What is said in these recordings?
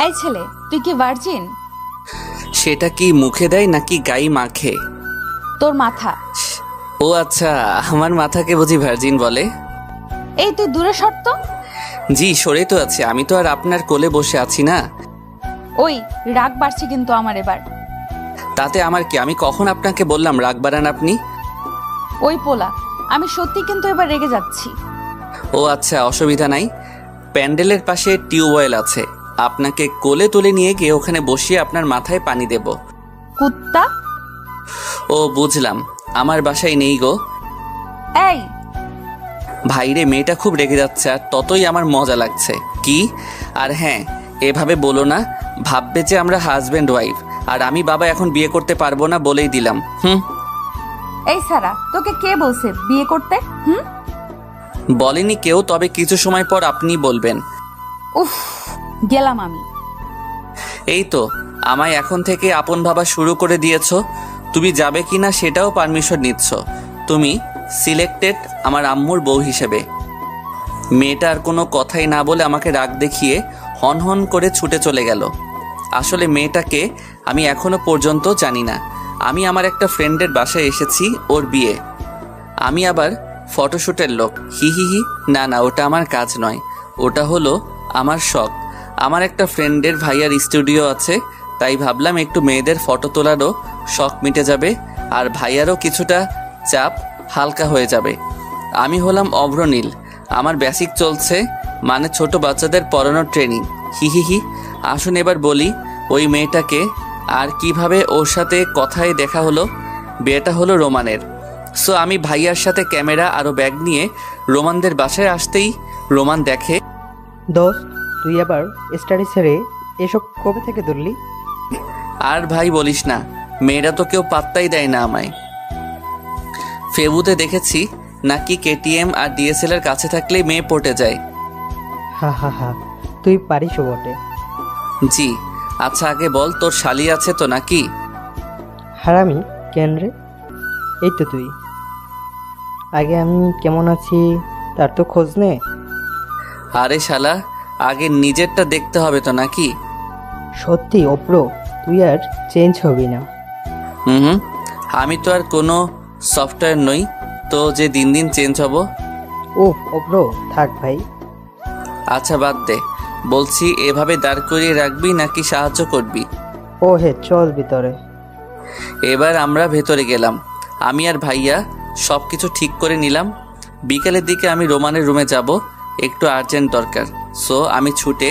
এই ছেলে, তুই কি ভার্জিন? সেটা কি মুখে দেয় নাকি গায়ে মাখে? তোর মাথা। ও আচ্ছা, আমার মাথাকে বুঝি ভার্জিন বলে? এই তুই দূরে সর তো। জি সরে তো আছে, আমি তো আর আপনার কোলে বসে আছি না। ওই রাগ বাড়ছে কিন্তু আমার এবার। তাতে আমার কি? আমি কখন আপনাকে বললাম রাগ বাড়ান আপনি? ওই পোলা, আমি সত্যি কিন্তু এবার রেগে যাচ্ছি। ও আচ্ছা, অসুবিধা নাই। প্যান্ডেলের পাশে টিউবওয়েল আছে, আপনাকে কোলে তুলে নিয়ে গিয়ে ওখানে বসিয়ে আপনার মাথায় পানি দেব। কুত্তা। ও বুঝলাম, আমার বাসায় নেই গো। এই ভাইরে, মেয়েটা খুব রেগে যাচ্ছে আর ততই আমার মজা লাগছে। কি? আর হ্যাঁ, এভাবে বলো না, ভাববে যে আমরা হাজব্যান্ড ওয়াইফ। আর আমি বাবা এখন বিয়ে করতে পারবো না বলেই দিলাম। এই সারা, তোকে কে বলছে বিয়ে করতে? বলেনি কেউ, তবে কিছু সময় পর আপনি বলবেন। উফ, গেলাম আমি। এই তো, আমায় এখন থেকে আপন ভাবা শুরু করে দিয়েছো। তুমি যাবে কিনা সেটাও পারমিশন নিচ্ছ। তুমি সিলেক্টেড আমার আম্মুর বউ হিসেবে। মেয়েটা আর কোনো কথাই না বলে আমাকে রাগ দেখিয়ে হন হন করে ছুটে চলে গেল। আসলে মেয়েটাকে আমি এখনো পর্যন্ত জানি না। আমি আমার একটা ফ্রেন্ডের বাসায় এসেছি, ওর বিয়ে। আমি আবার ফটোশ্যুটের লোক। হি হি হি। না না, ওটা আমার কাজ নয়, ওটা হলো আমার শখ। আমার একটা ফ্রেন্ডের ভাইয়ার স্টুডিও আছে, তাই ভাবলাম একটু মেয়েদের ফটো তোলারও শখ মিটে যাবে, আর ভাইয়ারও কিছুটা চাপ হালকা হয়ে যাবে। আমি হলাম অভ্রনীল, আমার বেসিক চলছে, মানে ছোট বাচ্চাদের পড়ানোর ট্রেনিং। হি হি হি। আসুন এবার বলি ওই মেয়েটাকে আর কিভাবে ওর সাথে কথায় দেখা হলো। বিয়েটা হলো রোমানের। সো আমি ভাইয়ার সাথে ক্যামেরা আরও ব্যাগ নিয়ে রোমানদের বাসায় আসতেই রোমান দেখে। দোস্ত, তুই আবার স্টাডি ছেড়ে এসব কবে থেকে ধরলি? আর ভাই বলিস না, মেয়েরা তো কেউ পাত্তাই দেয় না আমায়। ফেবুতে দেখেছি নাকি কেটিএম আর ডিএসএল-এর কাছে থাকলেই মেয়ে পটে যায়। হা হা হা, তুই পারিসও বটে। জি। আচ্ছা আগে বল, তোর শালি আছে তো নাকি? হারামি কেন রে? এই তো তুই। আগে আমি কেমন আছি তার তো খোঁজ নে। আরে শালা, আগে নিজেরটা দেখতে হবে তো নাকি? সত্যি অপ্র, তুই আর চেঞ্জ হবি না। হুম, আমি তো আর কোনো সফটওয়্যার নই তো যে দিন দিন চেঞ্জ হব। ওহ অপ্র, থাক ভাই। আচ্ছা বাদ দে, বলছি এভাবে দাঁড় করিয়ে রাখবি নাকি সাহায্য করবি? ও হে, চল ভিতরে। এবার আমরা ভেতরে গেলাম। আমি আর ভাইয়া সব কিছু ঠিক করে নিলাম। বিকেলের দিকে আমি রোমানের রুমে যাব, একটু আর্জেন্ট দরকার। সো আমি ছুটে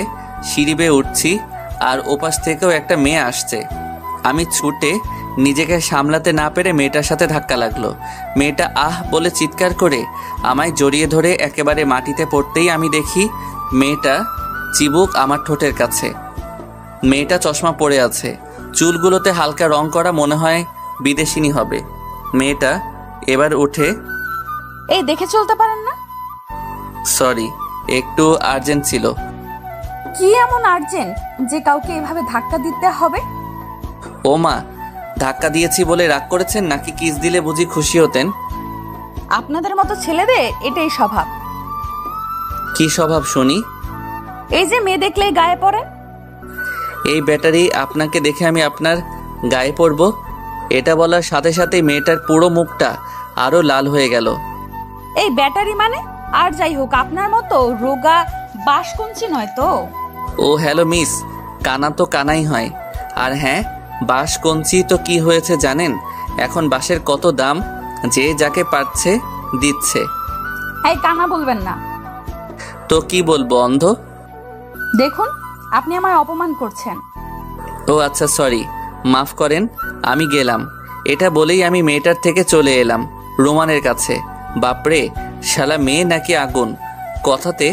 সিঁড়ি বেয়ে উঠছি, আর ওপাশ থেকেও একটা মেয়ে আসছে। আমি ছুটে নিজেকে সামলাতে না পেরে মেয়েটার সাথে ধাক্কা লাগলো। মেয়েটা আহ বলে চিৎকার করে আমায় জড়িয়ে ধরে একেবারে মাটিতে পড়তেই আমি দেখি মেয়েটা চিবুক আমার ঠোঁটের কাছে। মেয়েটা চশমা পরে আছে, চুলগুলোতে হালকা রং করা, মনে হয় বিদেশিনী হবে। মেয়েটা এবার উঠে, এই দেখে চলতে পারেন না? সরি, একটু আর্জেন্ট ছিল। কি এমন আর্জেন্ট যে কাউকে এভাবে ধাক্কা দিতে হবে? ও মা, ধাক্কা দিয়েছি বলে রাগ করেছেন নাকি কিস দিলে বুঝি খুশি হতেন? আপনাদের মতো ছেলেদের এটাই স্বভাব। কি স্বভাব শুনি? এই যে মেয়ে দেখলেই গায়ে পড়ে। এই ব্যাটারি, আপনাকে দেখে আমি আপনার গায়ে পড়ব? এটা বলার সাথে সাথেই মেয়েটার পুরো মুখটা আরো লাল হয়ে গেল। এই ব্যাটারি মানে? আর যাই হোক, আপনার মতো রোগা বাঁশকুঞ্চি নয় তো। ও হ্যালো মিস, কানা তো কানাই হয়। আর হ্যাঁ, বাঁশ কঞ্চি তো কি হয়েছে জানেন? এখন বাঁশের কত দাম, যে যাকে পারছে দিচ্ছে। এই কানা বলবেন না। তো কি বলবো, অন্ধ? দেখুন, আপনি আমায় অপমান করছেন। ও আচ্ছা, সরি, মাফ করেন, আমি গেলাম। এটা বলেই আমি মেয়েটার থেকে চলে এলাম রোমানের কাছে। বাপরে, শালা মেয়ে নাকি আগুন, কথাতে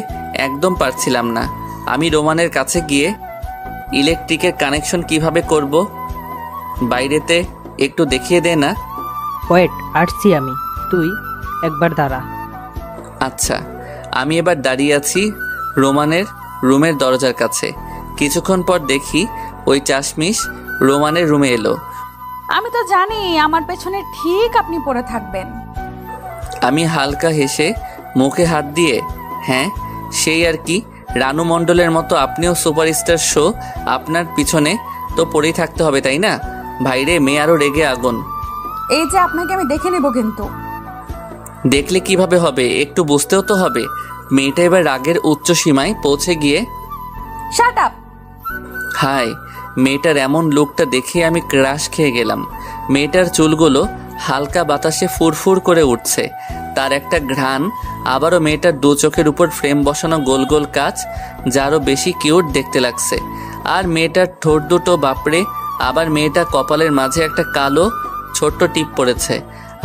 একদম পারছিলাম না। আমি রোমানের কাছে গিয়ে ইলেকট্রিকের কানেকশন কিভাবে করব বাইরেতে একটু দেখিয়ে দে না। ওয়েট, আসছি আমি, তুই একবার দাঁড়া। আচ্ছা, আমি এবার দাঁড়িয়ে আছি রোমানের রুমের দরজার কাছে। কিছুক্ষণ পর দেখি ওই চাশমিশ রোমানের রুমে এলো। আমি তো জানি আমার পেছনে ঠিক আপনি পড়ে থাকবেন। আমি হালকা হেসে মুখে হাত দিয়ে, হ্যাঁ সেই আর কি, রানু মণ্ডলের মতো আপনিও সুপারস্টার শো, আপনার পিছনে তো পড়েই থাকতে হবে, তাই না? ভাইরে, মেয়ে আরো রেগে আগুন। এই যে আপনাকে আমি দেখে নেব কিন্তু। দেখলে কিভাবে হবে, একটু বুঝতেও তো হবে। মেয়েটা এবার রাগের উচ্চ সীমায় পৌঁছে গিয়ে শাট আপ। হাই, মেয়েটার এমন লুকটা দেখে আমি ক্রাশ খেয়ে গেলাম। মেয়েটার চুলগুলো হালকা বাতাসে ফুরফুর করে উঠছে, তার একটা ঘ্রাণ। আবারও মেয়েটার দু চোখের উপর ফ্রেম বসানো গোল গোল কাচ, যা আরও বেশি কিউট দেখতে লাগছে। আর মেয়েটার ঠোঁট দুটো বাপড়ে। আবার মেয়েটা কপালের মাঝে একটা কালো ছোট্ট টিপ পড়েছে,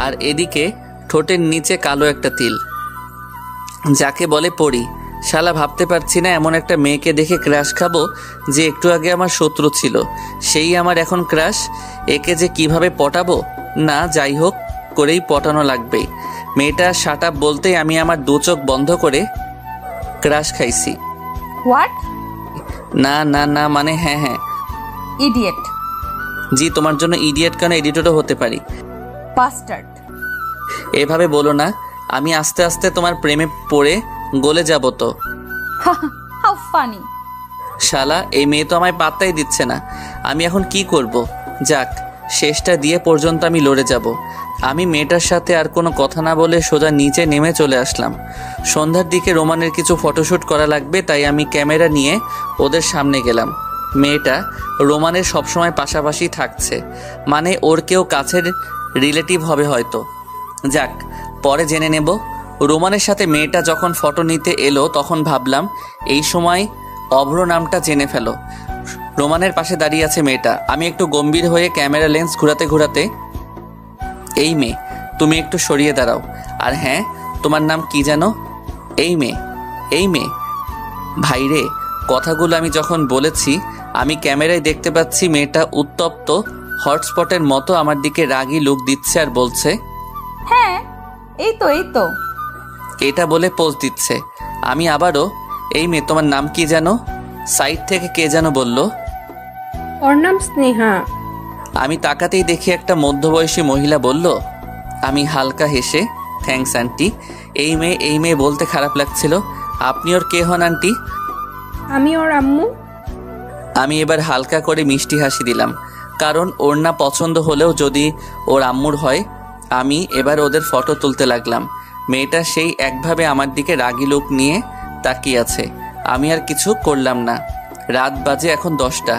আর এদিকে ঠোঁটের নিচে কালো একটা তিল, যাকে বলে পরি। শালা ভাবতে পারছি না এমন একটা মেয়েকে দেখে ক্রাশ খাবো যে একটু আগে আমার শত্রু ছিল, সেই আমার এখন ক্রাশ। একে যে কিভাবে পটাবো, না যাই হোক করেই পটানো লাগবেই। মেয়েটা শাট আপ বলতেই আমি আমার দু চোখ বন্ধ করে ক্রাশ খাইছি। হোয়াট? না না না, মানে হ্যাঁ হ্যাঁ। ইডিয়েট। জি, তোমার জন্য ইডিয়েট কেন, এডিটরও হতে পারি। বাস্টার্ড। এভাবে বলো না, আমি আস্তে আস্তে তোমার প্রেমে পড়ে গলে যাব তো। How funny. শালা, এই মেয়ে তো আমায় পাত্তাই দিচ্ছে না। আমি এখন কি করব? যাক, শেষটা দিয়ে পর্যন্ত আমি লড়ে যাব। আমি মেয়েটার সাথে আর কোনো কথা না বলে সোজা নিচে নেমে চলে আসলাম। সন্ধ্যার দিকে রোমানের কিছু ফটোশ্যুট করা লাগবে, তাই আমি ক্যামেরা নিয়ে ওদের সামনে গেলাম। মেয়েটা রোমানের সবসময় পাশাপাশি থাকছে, মানে ওর কেউ কাছের রিলেটিভ হবে হয়তো। যাক, পরে জেনে নেব। রোমানের সাথে মেয়েটা যখন ফটো নিতে এলো তখন ভাবলাম এই সময় অভ্র নামটা জেনে ফেলো। রোমানের পাশে দাঁড়িয়ে আছে মেয়েটা। আমি একটু গম্ভীর হয়ে ক্যামেরা লেন্স ঘোরাতে ঘোরাতে, এই মেয়ে তুমি একটু সরিয়ে দাঁড়াও। আর হ্যাঁ, তোমার নাম কি জানো? এই মেয়ে, এই মেয়ে। ভাইরে, কথাগুলো আমি যখন বলেছি আমি ক্যামেরায় দেখতে পাচ্ছি মেয়েটা উত্তপ্ত হটস্পটের মতো আমার দিকে রাগী লুক দিচ্ছে আর বলছে, হ্যাঁ এই তো এই তো। এটা বলে পোজ দিচ্ছে। আমি আবারও, এই মেয়ে তোমার নাম কি জানো? সাইড থেকে কে যেন বলল, ওর নাম স্নেহা। আমি তাকাতেই দেখি একটা মধ্যবয়সী মহিলা বলল। আমি হালকা হেসে, থ্যাঙ্কস আন্টি। এই মেয়ে, এই মেয়ে বলতে খারাপ লাগছিল। আপনি ওর কে হন আন্টি? আমি ওর আম্মু। আমি এবার হালকা করে মিষ্টি হাসি দিলাম, কারণ ওর না পছন্দ হলেও যদি ওর আম্মুর হয়। আমি এবার ওদের ফটো তুলতে লাগলাম। মেয়েটা সেই একভাবে আমার দিকে রাগী লোক নিয়ে তাকিয়ে আছে। আমি আর কিছু করলাম না। রাত বাজে এখন 10টা।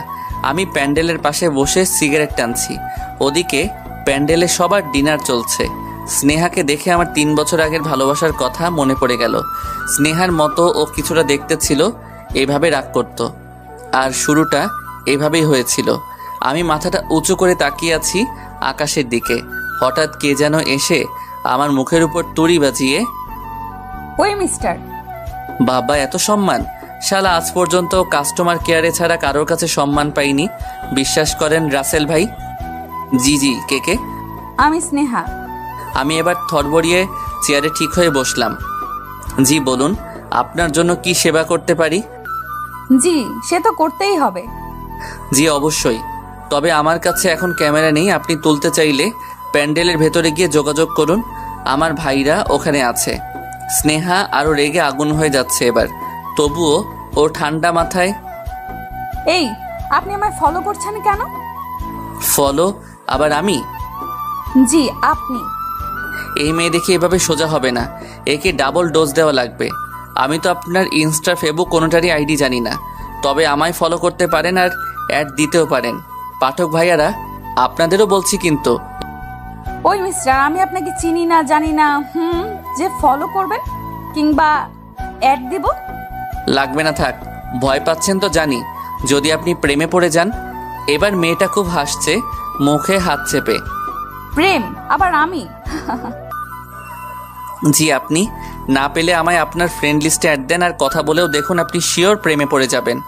আমি প্যান্ডেলের পাশে বসে সিগারেট টানছি। ওদিকে প্যান্ডেলে সবার ডিনার চলছে। স্নেহাকে দেখে আমার 3 বছর আগের ভালোবাসার কথা মনে পড়ে গেল। স্নেহার মতো ও কিছুটা দেখতে ছিল, এভাবে রাগ করত, আর শুরুটা এভাবেই হয়েছিল। আমি মাথাটা উঁচু করে তাকিয়ে আছি আকাশের দিকে। হঠাৎ কে যেন এসে আমার মুখের উপর তুড়ি বাজিয়ে, ওই মিস্টার। বাবা, এত সম্মান! শালা, আজ পর্যন্ত কাস্টমার কেয়ারে ছাড়া কারোর কাছে সম্মান পাইনি। বিশ্বাস করেন রাসেল ভাই। জি জি, কে কে? আমি স্নেহা। আমি এবার থরবড়িয়ে চেয়ারে ঠিক হয়ে বসলাম। জি বলুন, আপনার জন্য কি সেবা করতে পারি? জি, সে তো করতেই হবে। জি অবশ্যই, তবে আমার কাছে এখন ক্যামেরা নেই। আপনি তুলতে চাইলে প্যান্ডেলের ভেতরে গিয়ে যোগাযোগ করুন, আমার ভাইরা ওখানে আছে। স্নেহা আরও রেগে আগুন হয়ে যাচ্ছে এবার, তবুও ও ঠান্ডা মাথায়। এই, আপনি আমায় ফলো করছেন কেন? ফলো? আবার আমি? জি আপনি। এই মেয়ে দেখি এভাবে সোজা হবে না, একে ডাবল ডোজ দেওয়া লাগবে। আমি তো আপনার ইনস্টা, ফেসবুক কোনোটারই আইডি জানি না, তবে আমায় ফলো করতে পারেন আর অ্যাড দিতেও পারেন। পাঠক ভাইয়ারা, আপনাদেরও বলছি কিন্তু। ওই মিস্টার, আমি আপনাকে চিনি না জানি না, যে ফলো করবেন কিংবা অ্যাড দিব। লাগবে না, থাক। ভয় পাচ্ছেন তো জানি, যদি আপনি প্রেমে পড়ে যান। এবার মেয়েটা খুব হাসছে, মুখে হাত চেপে। প্রেম? আবার আমি? জি আপনি। না পেলে আমায় আপনার ফ্রেন্ড লিস্টে অ্যাড দেন, আর কথা বলেও দেখুন, আপনি শিওর প্রেমে পড়ে যাবেন।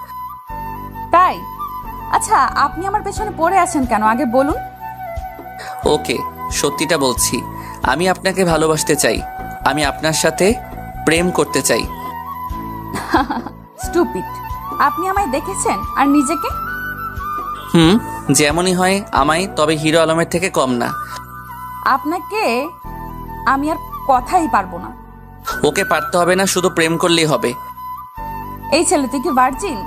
তাই? আচ্ছা, আপনি আমার পেছনে পড়ে আছেন কেন আগে বলুন। ওকে, সত্যিটা বলছি। আমি আপনাকে ভালোবাসতে চাই। আমি আপনার সাথে প্রেম করতে চাই। স্টুপিড। আপনি আমায় দেখেছেন আর নিজেকে? যেমনই হয় আমায়, তবে হিরো আলমের থেকে কম না। আপনাকে আমি আর কথাই পারবো না। ওকে পারতে হবে না, শুধু প্রেম করলেই হবে। এই ছেলে তুই কি ভার্জিন?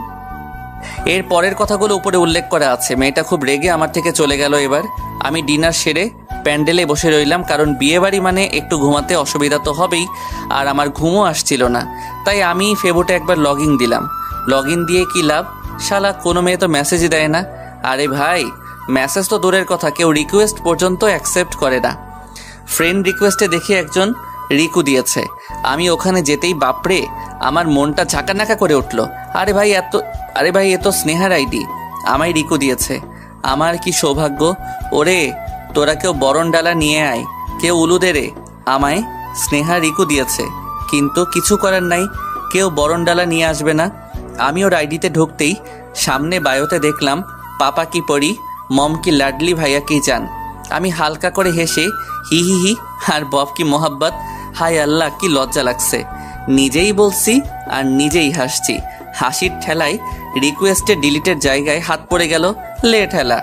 এর পরের কথাগুলো উপরে উল্লেখ করা আছে। মেয়েটা খুব রেগে আমার থেকে চলে গেল। এবার আমি ডিনার সেরে প্যান্ডেলে বসে রইলাম, কারণ বিয়ে বাড়ি মানে একটু ঘুমাতে অসুবিধা তো হবেই, আর আমার ঘুমও আসছিল না। তাই আমি ফেসবুকে একবার লগ ইন দিলাম। লগ ইন দিয়ে কি লাভ, শালা কোনো মেয়ে তো মেসেজই দেয় না। আরে ভাই, মেসেজ তো দূরের কথা, কেউ রিকোয়েস্ট পর্যন্ত অ্যাকসেপ্ট করে না। ফ্রেন্ড রিকোয়েস্টে দেখি একজন রিকু দিয়েছে। আমি ওখানে যেতেই বাপরে আমার মনটা ঝাঁকানাকা করে উঠল। আরে ভাই এ তো স্নেহার আইডি, আমায় রিকু দিয়েছে। আমার কি সৌভাগ্য। ওরে তোরা কেউ বরণ ডালা নিয়ে আয়, কেউ উলু দে রে, আমায় স্নেহা রিকু দিয়েছে। কিন্তু কিছু করার নাই, কেউ বরণ ডালা নিয়ে আসবে না। আমি ওর আইডিতে ঢুকতেই সামনে বায়োতে দেখলাম পাপা কি পড়ি, মম কি লাডলি, ভাইয়া কি চান। আমি হালকা করে হেসে হি হি হি, আর বব কি মোহাব্বত। হায় আল্লাহ, কি লজ্জা লাগছে। নিজেই বলছি আর নিজেই হাসছি। হাসির ঠেলায় রিকোয়েস্টের ডিলিটের জায়গায় হাত পড়ে গেল। লে ঠেলা।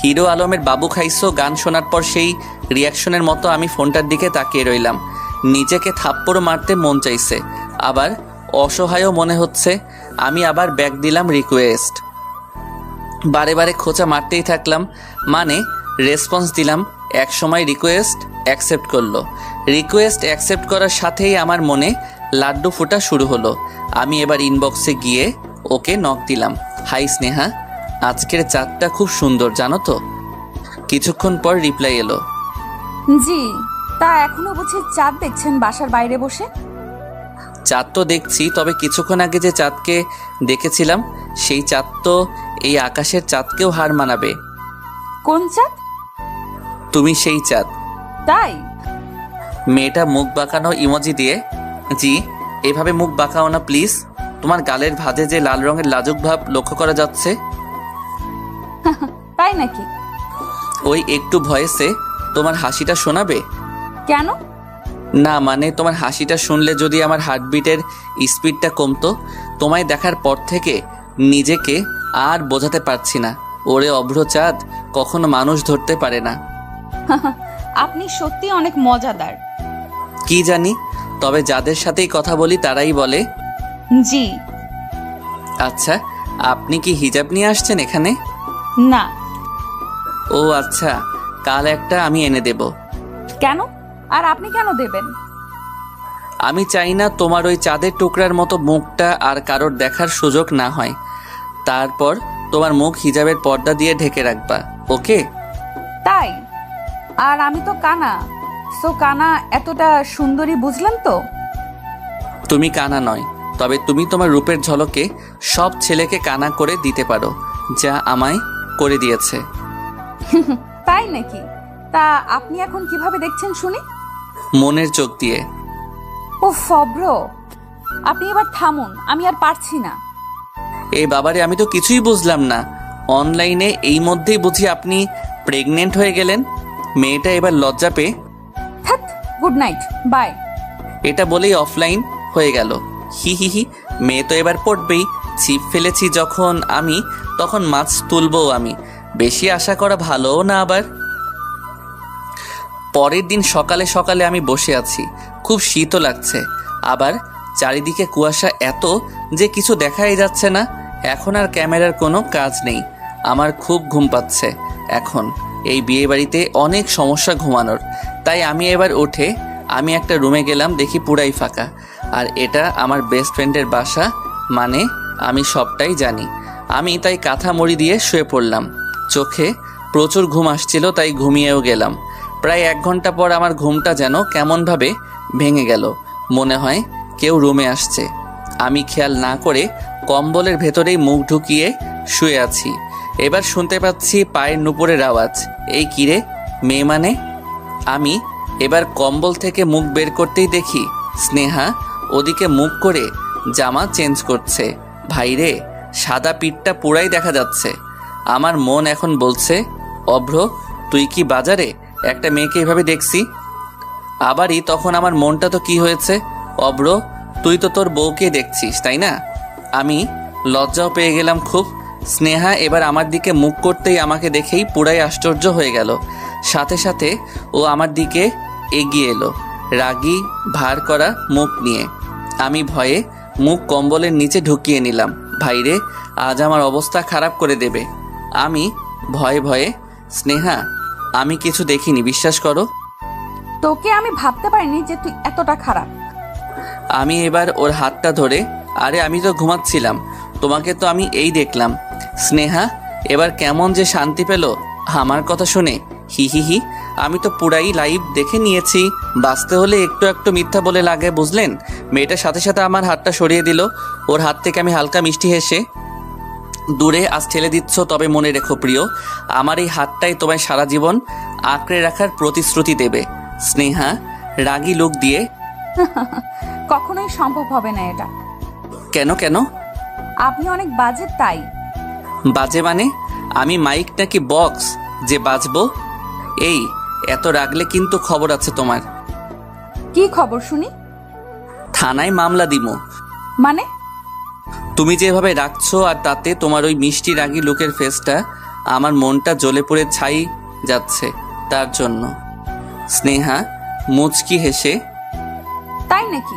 হিরো আলমের বাবু খাইছো গান শোনার পর সেই রিয়াকশনের মতো আমি ফোনটার দিকে তাকিয়ে রইলাম। নিজেকে থাপ্পড় মারতে মন চাইছে, আবার অসহায়ও মনে হচ্ছে। আমি আবার ব্যাক দিলাম রিকোয়েস্ট। বারে বারে খোঁচা মারতেই থাকলাম, মানে রেসপন্স দিলাম। এক সময় রিকোয়েস্ট অ্যাকসেপ্ট করলো। রিকোয়েস্ট অ্যাকসেপ্ট করার সাথেই আমার মনে লাড্ডু ফোটা শুরু হলো। আমি এবার ইনবক্সে গিয়ে ওকে নক দিলাম। হাই স্নেহা, আজকের চাঁদটা খুব সুন্দর জানো তো। কিছুক্ষণ পর রিপ্লাই এলো, জি। তা এখনো বুঝি চাঁদ দেখছেন বাসার বাইরে বসে? চাঁদ তো দেখছি, তবে কিছুক্ষণ আগে যে চাঁদকে দেখেছিলাম সেই চাঁদ তো এই আকাশের চাঁদকেও হার মানাবে। কোন চাঁদ? তুমি সেই চাঁদ। তাই? মেয়েটা মুখ বাঁকানো ইমোজি দিয়ে, জি এভাবে মুখ বাঁকাও না প্লিজ, তোমার গালের ভাঁজে যে লাল রঙের লাজুক ভাব লক্ষ্য করা যাচ্ছে। তাই নাকি? ওই একটু ভয়েসে তোমার হাসিটা শোনাবে? কেন? না মানে তোমার হাসিটা শুনলে যদি আমার হার্টবিটের স্পিডটা কমতো। তোমায় দেখার পর থেকে নিজেকে আর বোঝাতে পারছি না। ওরে অভ্র চাঁদ, কখনো মানুষ ধরতে পারে না। আপনি সত্যি অনেক মজাদার। কি জানি, তবে যাদের সাথেই কথা বলি তারাই বলে। জি। আচ্ছা, আপনি কি হিজাব নিয়ে আসছেন এখানে? না। ও আচ্ছা, কাল একটা আমি এনে দেব। কেন? আর আপনি কেন দেবেন? আমি চাই না তোমার ওই চাঁদের টুকরার মতো মুখটা আর কারোর দেখার সুযোগ না হয়। তারপর তোমার মুখ হিজাবের পর্দা দিয়ে ঢেকে রাখবা, ওকে? তাই? আর আমি তো কানা, সো কানা এতটা সুন্দরী বুঝলেন তো? তুমি কানা নয়, তবে তুমি তোমার রূপের ঝলকে সব ছেলেকে কানা করে দিতে পারো, যা আমায় করে দিয়েছে। তাই নাকি? তা আপনি এখন কিভাবে দেখছেন শুনি? মনের চোখ দিয়ে। ও ফব্র, আপনি এবার থামুন, আমি আর পারছি না। এই বাবারে, আমি তো কিছুই বুঝলাম না। অনলাইনে এই মধ্যেই বুঝি আপনি প্রেগনেন্ট হয়ে গেলেন। মেয়েটা এবার লজ্জা পেয়ে থাক, গুড নাইট, বাই। এটা বলেই অফলাইন হয়ে গেল। হি হি হি, মেয়ে তো এবার পড়বেই। ছিপ ফেলেছি যখন আমি, তখন মাছ তুলবো আমি। বেশি আশা করা ভালোও না আবার। পরের দিন সকালে সকালে আমি বসে আছি, খুব শীতও লাগছে, আবার চারিদিকে কুয়াশা এত যে কিছু দেখাই যাচ্ছে না। এখন আর ক্যামেরার কোনো কাজ নেই। আমার খুব ঘুম পাচ্ছে এখন। এই বিয়ে বাড়িতে অনেক সমস্যা ঘুমানোর। তাই আমি এবার উঠে আমি একটা রুমে গেলাম, দেখি পুরাই ফাঁকা। আর এটা আমার বেস্ট ফ্রেন্ডের বাসা, মানে আমি সবটাই জানি। আমি তাই কাঁথা মুড়ি দিয়ে শুয়ে পড়লাম। চোখে প্রচুর ঘুম আসছিল, তাই ঘুমিয়েও গেলাম। প্রায় 1 ঘন্টা পর আমার ঘুমটা যেন কেমনভাবে ভেঙে গেল। মনে হয় কেউ রুমে আসছে। আমি খেয়াল না করে কম্বলের ভেতরেই মুখ ঢুকিয়ে শুয়ে আছি। এবার শুনতে পাচ্ছি পায়ের নুপুরের আওয়াজ। এই কিরে, মেয়ে মানে? আমি এবার কম্বল থেকে মুখ বের করতেই দেখি স্নেহা ওদিকে মুখ করে জামা চেঞ্জ করছে। ভাইরে, সাদা পিঠটা পুরাই দেখা যাচ্ছে। আমার মন এখন বলছে, অভ্র তুই কি বাজারে একটা মেয়েকে এভাবে দেখছি? আবারই তখন আমার মনটা তো কি হয়েছে, অভ্র তুই তো তোর বউকে দেখছিস তাই না? আমি লজ্জাও পেয়ে গেলাম খুব। স্নেহা এবার আমার দিকে মুখ করতেই আমাকে দেখেই পুরাই আশ্চর্য হয়ে গেল। সাথে সাথে ও আমার দিকে এগিয়ে এলো, রাগী ভার করা মুখ নিয়ে। আমি ভয়ে মুখ কম্বলের নিচে ঢুকিয়ে নিলাম। ভাইরে, আজ আমার অবস্থা খারাপ করে দেবে। আমি ভয়ে ভয়ে, স্নেহা আমি কিছু দেখিনি, বিশ্বাস করো। তোকে আমি ভাবতে পারিনি যে তুই এতটা খারাপ। আমি এবার ওর হাতটা ধরে, আরে আমি তো ঘুমাচ্ছিলাম, তোমাকে তো আমি এই দেখলাম। স্নেহা এবার কেমন যে শান্তি পেল আমার কথা শুনে। হি হি হি, আমি তো পুরাই লাইভ দেখে নিয়েছি। বাঁচতে হলে একটু একটু মিথ্যা বলে লাগে, বুঝলেন? মেয়েটার সাথে সাথে আমার হাতটা সরিয়ে দিল। ওর হাত থেকে আমি হালকা মিষ্টি হেসে দূরে আজ ঠেলে দিচ্ছ, তবে মনে রেখো প্রিয়, আমার এই হাতটাই তোমায় সারা জীবন আঁকড়ে রাখার প্রতিশ্রুতি দেবে। স্নেহা রাগী লুক দিয়ে, কখনোই সম্ভব হবে না এটা। কেন কেন? আপনি অনেক বাজে তাই। বাজে মানে? আমি মাইক নাকি বক্স যে বাজবো? এই এত রাগলে কিন্তু খবর আছে তোমার। কি খবর শুনি? থানায় মামলা দিমো। মানে? তুমি যেভাবে রাখছো আর তাতে তোমার ওই মিষ্টি রাগী লুকের ফেসটা, আমার মনটা জ্বলে পুড়ে ছাই যাচ্ছে তার জন্য। স্নেহা মুচকি হেসে, তাই নাকি?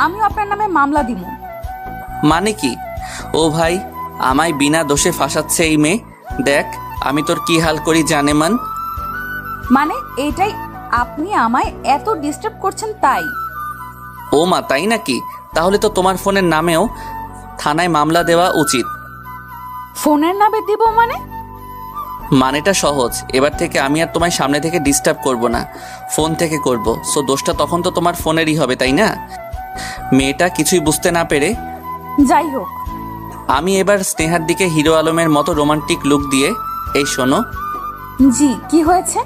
আমিও আপনার নামে মামলা দিব। মানে কি? ও ভাই, আমায় বিনা দোষে ফাঁসাচ্ছে এই মেয়ে। দেখ আমি তোর কি হাল করি জানেমান। মানে এটাই? আপনি আমায় এত ডিস্টার্ব করছেন তাই? ও মা, তাই নাকি? তাহলে তো তোমার ফোনের নামেও থানায় মামলা দেওয়া উচিত। ফোনের নামে দিব মানে? মানেটা সহজ, এবার থেকে আমি আর তোমায় সামনে থেকে ডিস্টার্ব করব না, ফোন থেকে করব। সো দোষটা তখন তো তোমার ফোনেরই হবে, তাই না? মেয়েটা কিছুই বুঝতে না পেরে, যাই হোক। আমি এবার স্নেহার দিকে হিরো আলমের মতো রোমান্টিক লুক দিয়ে, এই শোনো। জি, কি হয়েছে?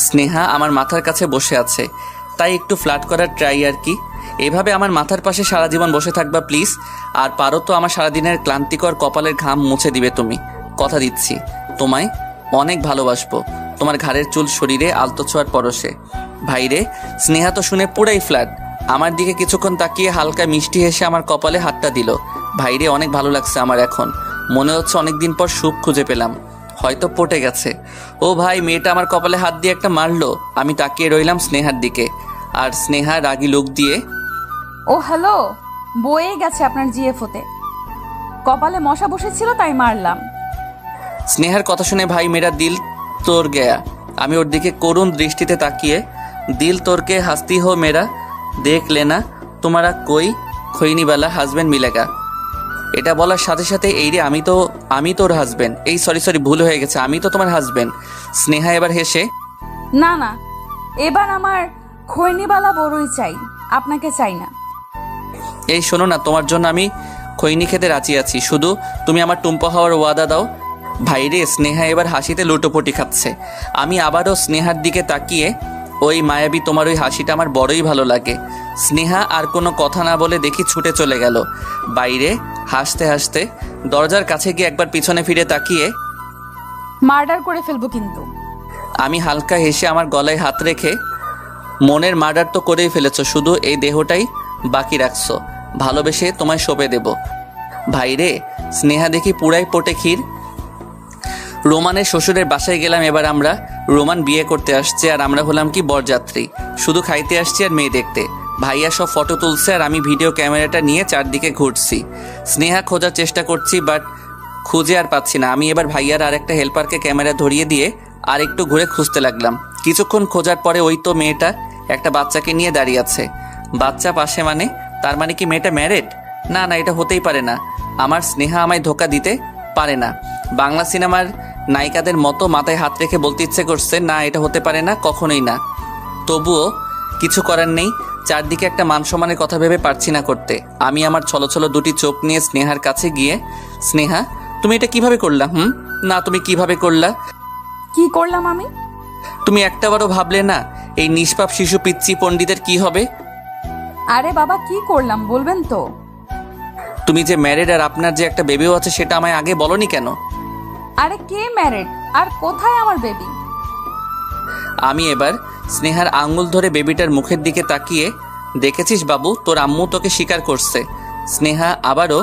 স্নেহা আমার মাথার কাছে বসে আছে, তাই একটু ফ্ল্যাট করার ট্রাই আর কি। এভাবে আমার মাথার পাশে সারা জীবন বসে থাকবা প্লিজ। আর পারো তো আমার সারাদিনের ক্লান্তিকর কপালের ঘাম মুছে দিবে তুমি। কথা দিচ্ছি তোমায় অনেক ভালোবাসবো, তোমার ঘাড়ের চুল শরীরে আলতো ছোঁয়ার পরশে। ভাইরে, স্নেহা তো শুনে পুরাই ফ্ল্যাট। আমার দিকে কিছুক্ষণ তাকিয়ে হালকা মিষ্টি হেসে আমার কপালে হাতটা দিল। ভাইরে, অনেক ভালো লাগছে আমার এখন। মনে হচ্ছে অনেকদিন পর সুখ খুঁজে পেলাম, হয়তো পটে গেছে। ও ভাই, মেয়েটা আমার কপালে হাত দিয়ে একটা মারলো। আমি তাকিয়ে রইলাম স্নেহার দিকে, আর স্নেহা রাগী লুক দিয়ে, ও হ্যালো, বয়ে গেছে আপনার জিএফওতে। কপালে মশা বসেছিল তাই মারলাম। স্নেহার কথা শুনে ভাই মেরা দিল তোর গয়া। আমি ওর দিকে করুণ দৃষ্টিতে তাকিয়ে, দিল তোরকে হাসতি হো মেরা, দেখ লেনা তোমারা কই খৈনিবালা হাজবেন্ড মিলেগা। এটা বলার সাথে সাথে, এই রে, আমি তোর হাজবেন্ড। এই সরি ভুল হয়ে গেছে, আমি তো তোমার হাজবেন্ড। স্নেহা এবার হেসে, না না, এবার আমার খৈনিবালা বড়ই চাই, আপনাকে চাই না। এই শোনো না, তোমার জন্য আমি খৈনি খেতে রাজি আছি, শুধু তুমি আমার টুম্পা হওয়ার ওয়াদা দাও। ভাইরে, স্নেহা এবার হাসিতে লুটোপুটি খাচ্ছে। আমি আবারও স্নেহার দিকে তাকিয়ে, ওই মায়াবী তোমার ওই হাসিটা আমার বড়ই ভালো লাগে। স্নেহা আর কোনো কথা না বলে দেখি ছুটে চলে গেল বাইরে হাসতে হাসতে। দরজার কাছে গিয়ে একবার পিছনে ফিরে তাকিয়ে, মার্ডার করে ফেলবো কিন্তু। আমি হালকা হেসে আমার গলায় হাত রেখে, মনের মার্ডার তো করেই ফেলেছো, শুধু এই দেহটাই বাকি রাখছো, ভালোবেসে তোমায় সঁপে দেব। ভাইরে, স্নেহা দেখি পুরাই পটে ক্ষীর। রোমানের শ্বশুরের বাসায় গেলাম এবার আমরা। রোমান বিয়ে করতে আসছে আর আমরা হলাম কি বরযাত্রী, শুধু খাইতে আসছি আর মেয়ে দেখতে। ভাইয়া সব ফটো তুলছে আর আমি ভিডিও ক্যামেরাটা নিয়ে চারদিকে ঘুরছি। স্নেহা খোঁজার চেষ্টা করছি, বাট খুঁজে আর পাচ্ছি না। আমি এবার ভাইয়ার আর একটা হেল্পারকে ক্যামেরা ধরিয়ে দিয়ে আর একটু ঘুরে খুঁজতে লাগলাম। কিছুক্ষণ খোঁজার পরে ওই তো মেয়েটা একটা বাচ্চাকে নিয়ে দাঁড়িয়ে আছে। বাচ্চা পাশে মানে? তার মানে কি মেয়েটা ম্যারেড? না না, এটা হতেই পারে না। আমার স্নেহা আমায় ধোকা দিতে পারে না। বাংলা সিনেমার নায়িকাদের মতো মাথায় হাত রেখে বলতে ইচ্ছে করছে, না এটা হতে পারে না, কখনোই না। তবুও কিছু করার নেই, চারদিকে একটা মান সম্মানের কথা ভেবে পারছি না করতে। আমি আমার ছলছল দুটি চোখ নিয়ে স্নেহার কাছে গিয়ে, স্নেহা তুমি এটা কিভাবে করলা? না, তুমি কিভাবে করলা? কি করলাম আমি? তুমি একটাবারও ভাবলে না এই নিষ্পাপ শিশু পিচ্চি পণ্ডিতের কি হবে? আরে বাবা, কি করলাম বলবেন তো? তুমি যে ম্যারিড আর আপনার যে একটা বেবিও আছে, সেটা আমায় আগে বলনি কেন? আরে কে ম্যারিড আর কোথায় আমার বেবি? আমি এবার স্নেহার আঙ্গুল ধরে বেবিটার মুখের দিকে তাকিয়ে, দেখেছিস বাবু, তোর আম্মু তোকে স্বীকার করছে। স্নেহা আবারও,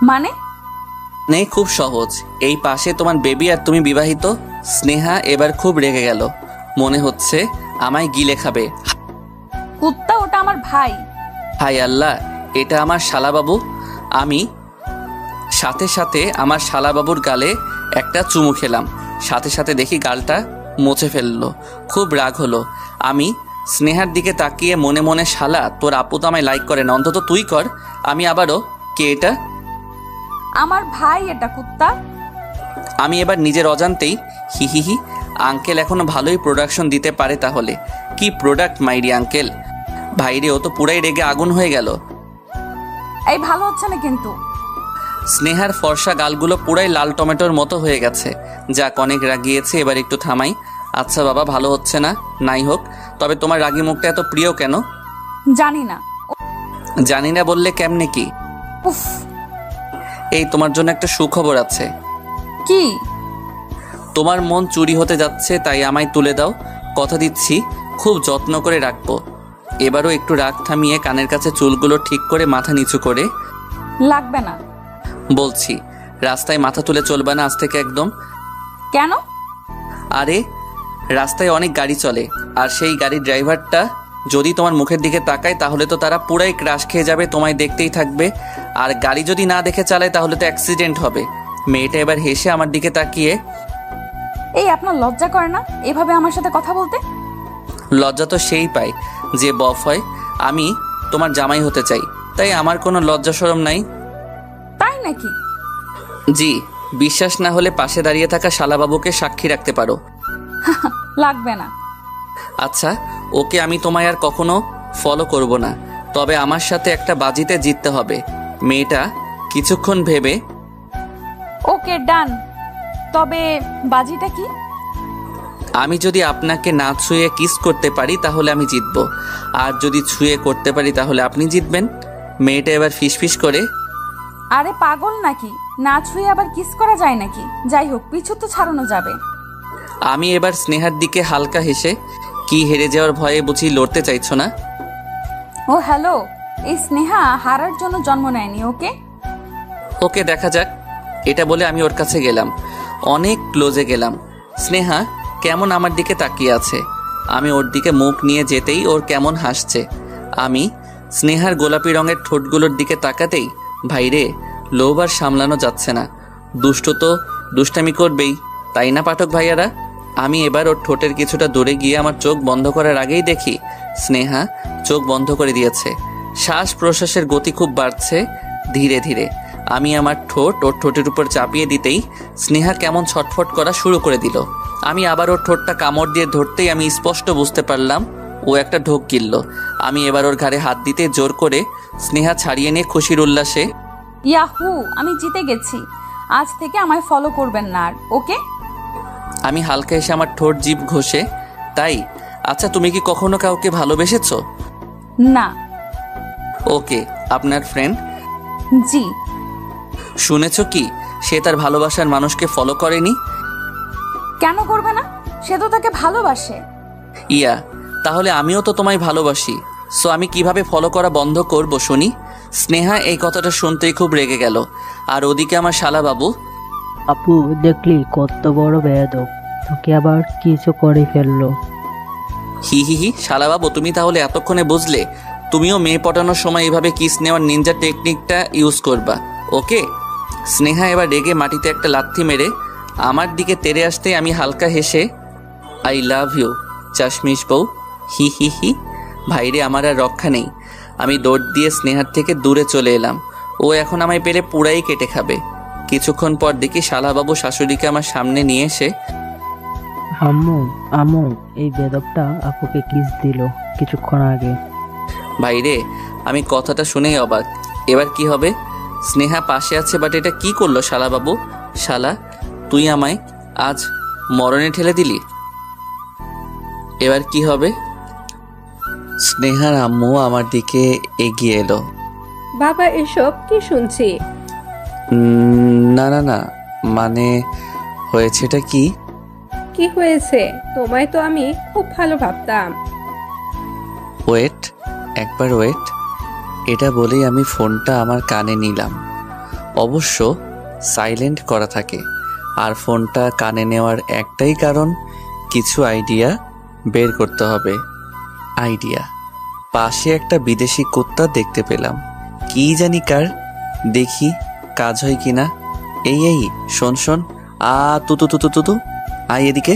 মানে? নেই, খুব সহজ, এই পাশে তোমার বেবি আর তুমি বিবাহিত। স্নেহা এবার খুব রেগে গেল, মনে হচ্ছে আমায় গিলে খাবে। কুত্তা, ওটা আমার ভাই। হাই আল্লাহ, এটা আমার শালাবাবু। আমি সাথে সাথে আমার শালাবাবুর গালে একটা চুমু খেলাম। সাথে সাথে দেখি গালটা মুছে ফেললো। খুব রাগ হলো। আমি স্নেহার দিকে তাকিয়ে মনে মনে, শালা তোর আপু তো আমায় লাইক করে না, অন্তত তুই কর। আমি আবারও, কে এটা? আমার ভাই এটা, কুত্তা। আমি এবার নিজের অজান্তেই হি হি হি। আঙ্কেল এখনো ভালোই প্রোডাকশন দিতে পারে তাহলে। কি প্রোডাক্ট মাইরি আঙ্কেল। ভাইরে, ও তো পুরাই রেগে আগুন হয়ে গেল। এই ভালো হচ্ছে না কিন্তু। স্নেহার ফর্সা গালগুলো পুরাই লাল টমেটোর মতো হয়ে গেছে। যাক, অনেক রাগিয়েছে, এবার একটু থামাই। আচ্ছা বাবা, ভালো হচ্ছে না, নাই হোক। তবে তোমার রাগী মুখটা এত প্রিয় কেন? জানি না। জানি না বললে কেমনে কি? উফ। এই তোমার জন্য একটা সুখবর আছে। কি? তোমার মন চুরি হতে যাচ্ছে, তাই আমায় তুলে দাও। কথা দিচ্ছি খুব যত্ন করে রাখবো। এবারও একটু রাগ থামিয়ে কানের কাছে চুলগুলো ঠিক করে মাথা নিচু করে। লাগবে না। বলছি, রাস্তায় মাথা তুলে চলবে না আজ থেকে একদম। কেন? আরে রাস্তায় অনেক গাড়ি চলে, আর সেই গাড়ির ড্রাইভারটা যদি তোমার মুখের দিকে তাকায় তাহলে তো তারা পুরাই ক্রাশ খেয়ে যাবে, তোমায় দেখতেই থাকবে। আর গাড়ি যদি না দেখে চালায় তাহলে তো অ্যাক্সিডেন্ট হবে। মেয়েটা এবার হেসে আমার দিকে তাকিয়ে, এই আপনার লজ্জা করে না এভাবে আমার সাথে কথা বলতে? লজ্জা তো সেই পায় যে বফ হয়। আমি তোমার জামাই হতে চাই, তাই আমার কোনো লজ্জা শরম নাই। তাই নাকি? জি, বিশ্বাস না হলে পাশে দাঁড়িয়ে থাকা শালাবাবুকে সাক্ষী রাখতে পারো। লাগবে না। আচ্ছা, ওকে, আমি তোমায় আর কখনো ফলো করব না। তবে আমার সাথে একটা বাজিতে জিততে হবে। মেয়েটা কিছুক্ষণ ভেবে, ওকে, ডান। তবে বাজিটা কি? আমি যদি আপনাকে না ছুঁয়ে কিস করতে পারি তাহলে আমি জিতব, আর যদি ছুঁয়ে করতে পারি তাহলে আপনি জিতবেন। মেয়েটা এবার ফিসফিস করে, আরে পাগল নাকি? না ছুঁয়ে আবার কিস করা যায় নাকি? যাই হোক, পিছু তো ছাড়ানো যাবে। আমি এবার স্নেহার দিকে হালকা হেসে, কি হেরে যাওয়ার ভয়ে বুঝি লড়তে চাইছো না? ও হ্যালো, এই স্নেহা হারার জন্য জন্ম নেয়নি, ওকে? ওকে, দেখা যাক। এটা বলে আমি ওর কাছে গেলাম, অনেক ক্লোজে গেলাম। স্নেহা কেমন আমার দিকে তাকিয়ে আছে। আমি ওর দিকে মুখ নিয়ে যেতেই ওর কেমন হাসছে। আমি স্নেহার গোলাপি রঙের ঠোঁটগুলোর দিকে তাকাতেই, ভাইরে, লোভ আর সামলানো যাচ্ছে না। দুষ্ট তো দুষ্টামি করবেই, তাই না পাঠক ভাইয়ারা? আমি এবার ওর ঠোঁটের কিছুটা দূরে গিয়ে আমার চোখ বন্ধ করার আগেই দেখি স্নেহা চোখ বন্ধ করে দিয়েছে। শ্বাস প্রশ্বাসের গতি খুব বাড়ছে ধীরে ধীরে। আমি আমার ঠোঁট ওর ঠোঁটের উপর চাপিয়ে দিতেই স্নেহা কেমন ছটফট করা শুরু করে দিল। আমি আবার ওর ঠোঁটটা কামড় দিয়ে ধরতেই আমি স্পষ্ট বুঝতে পারলাম ও একটা ঢোক গিলল। আমি এবার ওর ঘাড়ে হাত দিতে জোর করে স্নেহা ছাড়িয়ে নিয়ে খুশির উল্লাসে, ইয়াহু, আমি জিতে গেছি। আজ থেকে আমায় ফলো করবেন না আর, ওকে? আমি হালকা এসে আমার ঠোঁট জিভ ঘষে, তাই? আচ্ছা, তুমি কি কখনো কাউকে ভালোবেসেছো? না। ওকে, আপনার ফ্রেন্ড? জি। শুনেছো কি, সে তার ভালোবাসার মানুষকে ফলো করেনি? কেন করবে না? সে তো তাকে ভালোবাসে। ইয়া, তাহলে আমিও তো তোমায় ভালোবাসি, সো আমি কিভাবে ফলো করা বন্ধ করব শুনি? স্নেহা এই কথাটা শুনতেই খুব রেগে গেল। আর ওদিকে আমার শালাবাবু, আপু দেখলি কত বড় বেয়াদব, তোকে আবার কিছু করে ফেললো। হি হি হি। শালাবাবু, তুমি তাহলে এতক্ষণে বুঝলে? তুমিও মেয়ে পটানোর সময় এইভাবে কিস নেওয়ার নিনজা টেকনিকটা ইউজ করবা, ওকে? স্নেহা এবার রেগে মাটিতে একটা লাথি মেরে আমার দিকে তেড়ে আসতে আমি হালকা হেসে, আই লাভ ইউ চাশমিশ বউ, হি হি হি। ভাইরে, আমার আর রক্ষা নেই। আমি দৌড় দিয়ে স্নেহার থেকে দূরে চলে এলাম। ও এখন আমায় পেলে পুরাই কেটে খাবে। কিছুক্ষণ পর দেখি শালাবাবু শাশুড়িকে আমার সামনে নিয়ে এসে, আম্মু আম্মু, এই বেদবটা আপুকে কিস দিল কিছুক্ষণ আগে। ভাইরে, আমি কথাটা শুনেই অবাক। এবার কি হবে? স্নেহা পাশে আছে, বাট এটা কি করলো শালাবাবু? শালা, তুই আমায় আজ মরণে ঠেলে দিলি। এবার কি হবে? স্নেহার আম্মু আমার দিকে এগিয়ে এলো। বাবা, এসব কি শুনছি? না না না, মানে হয়েছেটা কি? কি হয়েছে? তোমায় তো আমি খুব ভালো ভাবতাম। ওয়েট, একবার ওয়েট। এটা বলেই আমি ফোনটা আমার কানে নিলাম। অবশ্য সাইলেন্ট করা থাকে। আর ফোনটা কানে নেওয়ার একটাই কারণ, কিছু আইডিয়া বের করতে হবে। আইডিয়া পাশে একটা বিদেশি কুত্তা দেখতে পেলাম। কি জানি কার, দেখি কাজ হয় কিনা। এই শোন শোন, তু তু তু তু তু তু, আয় এদিকে।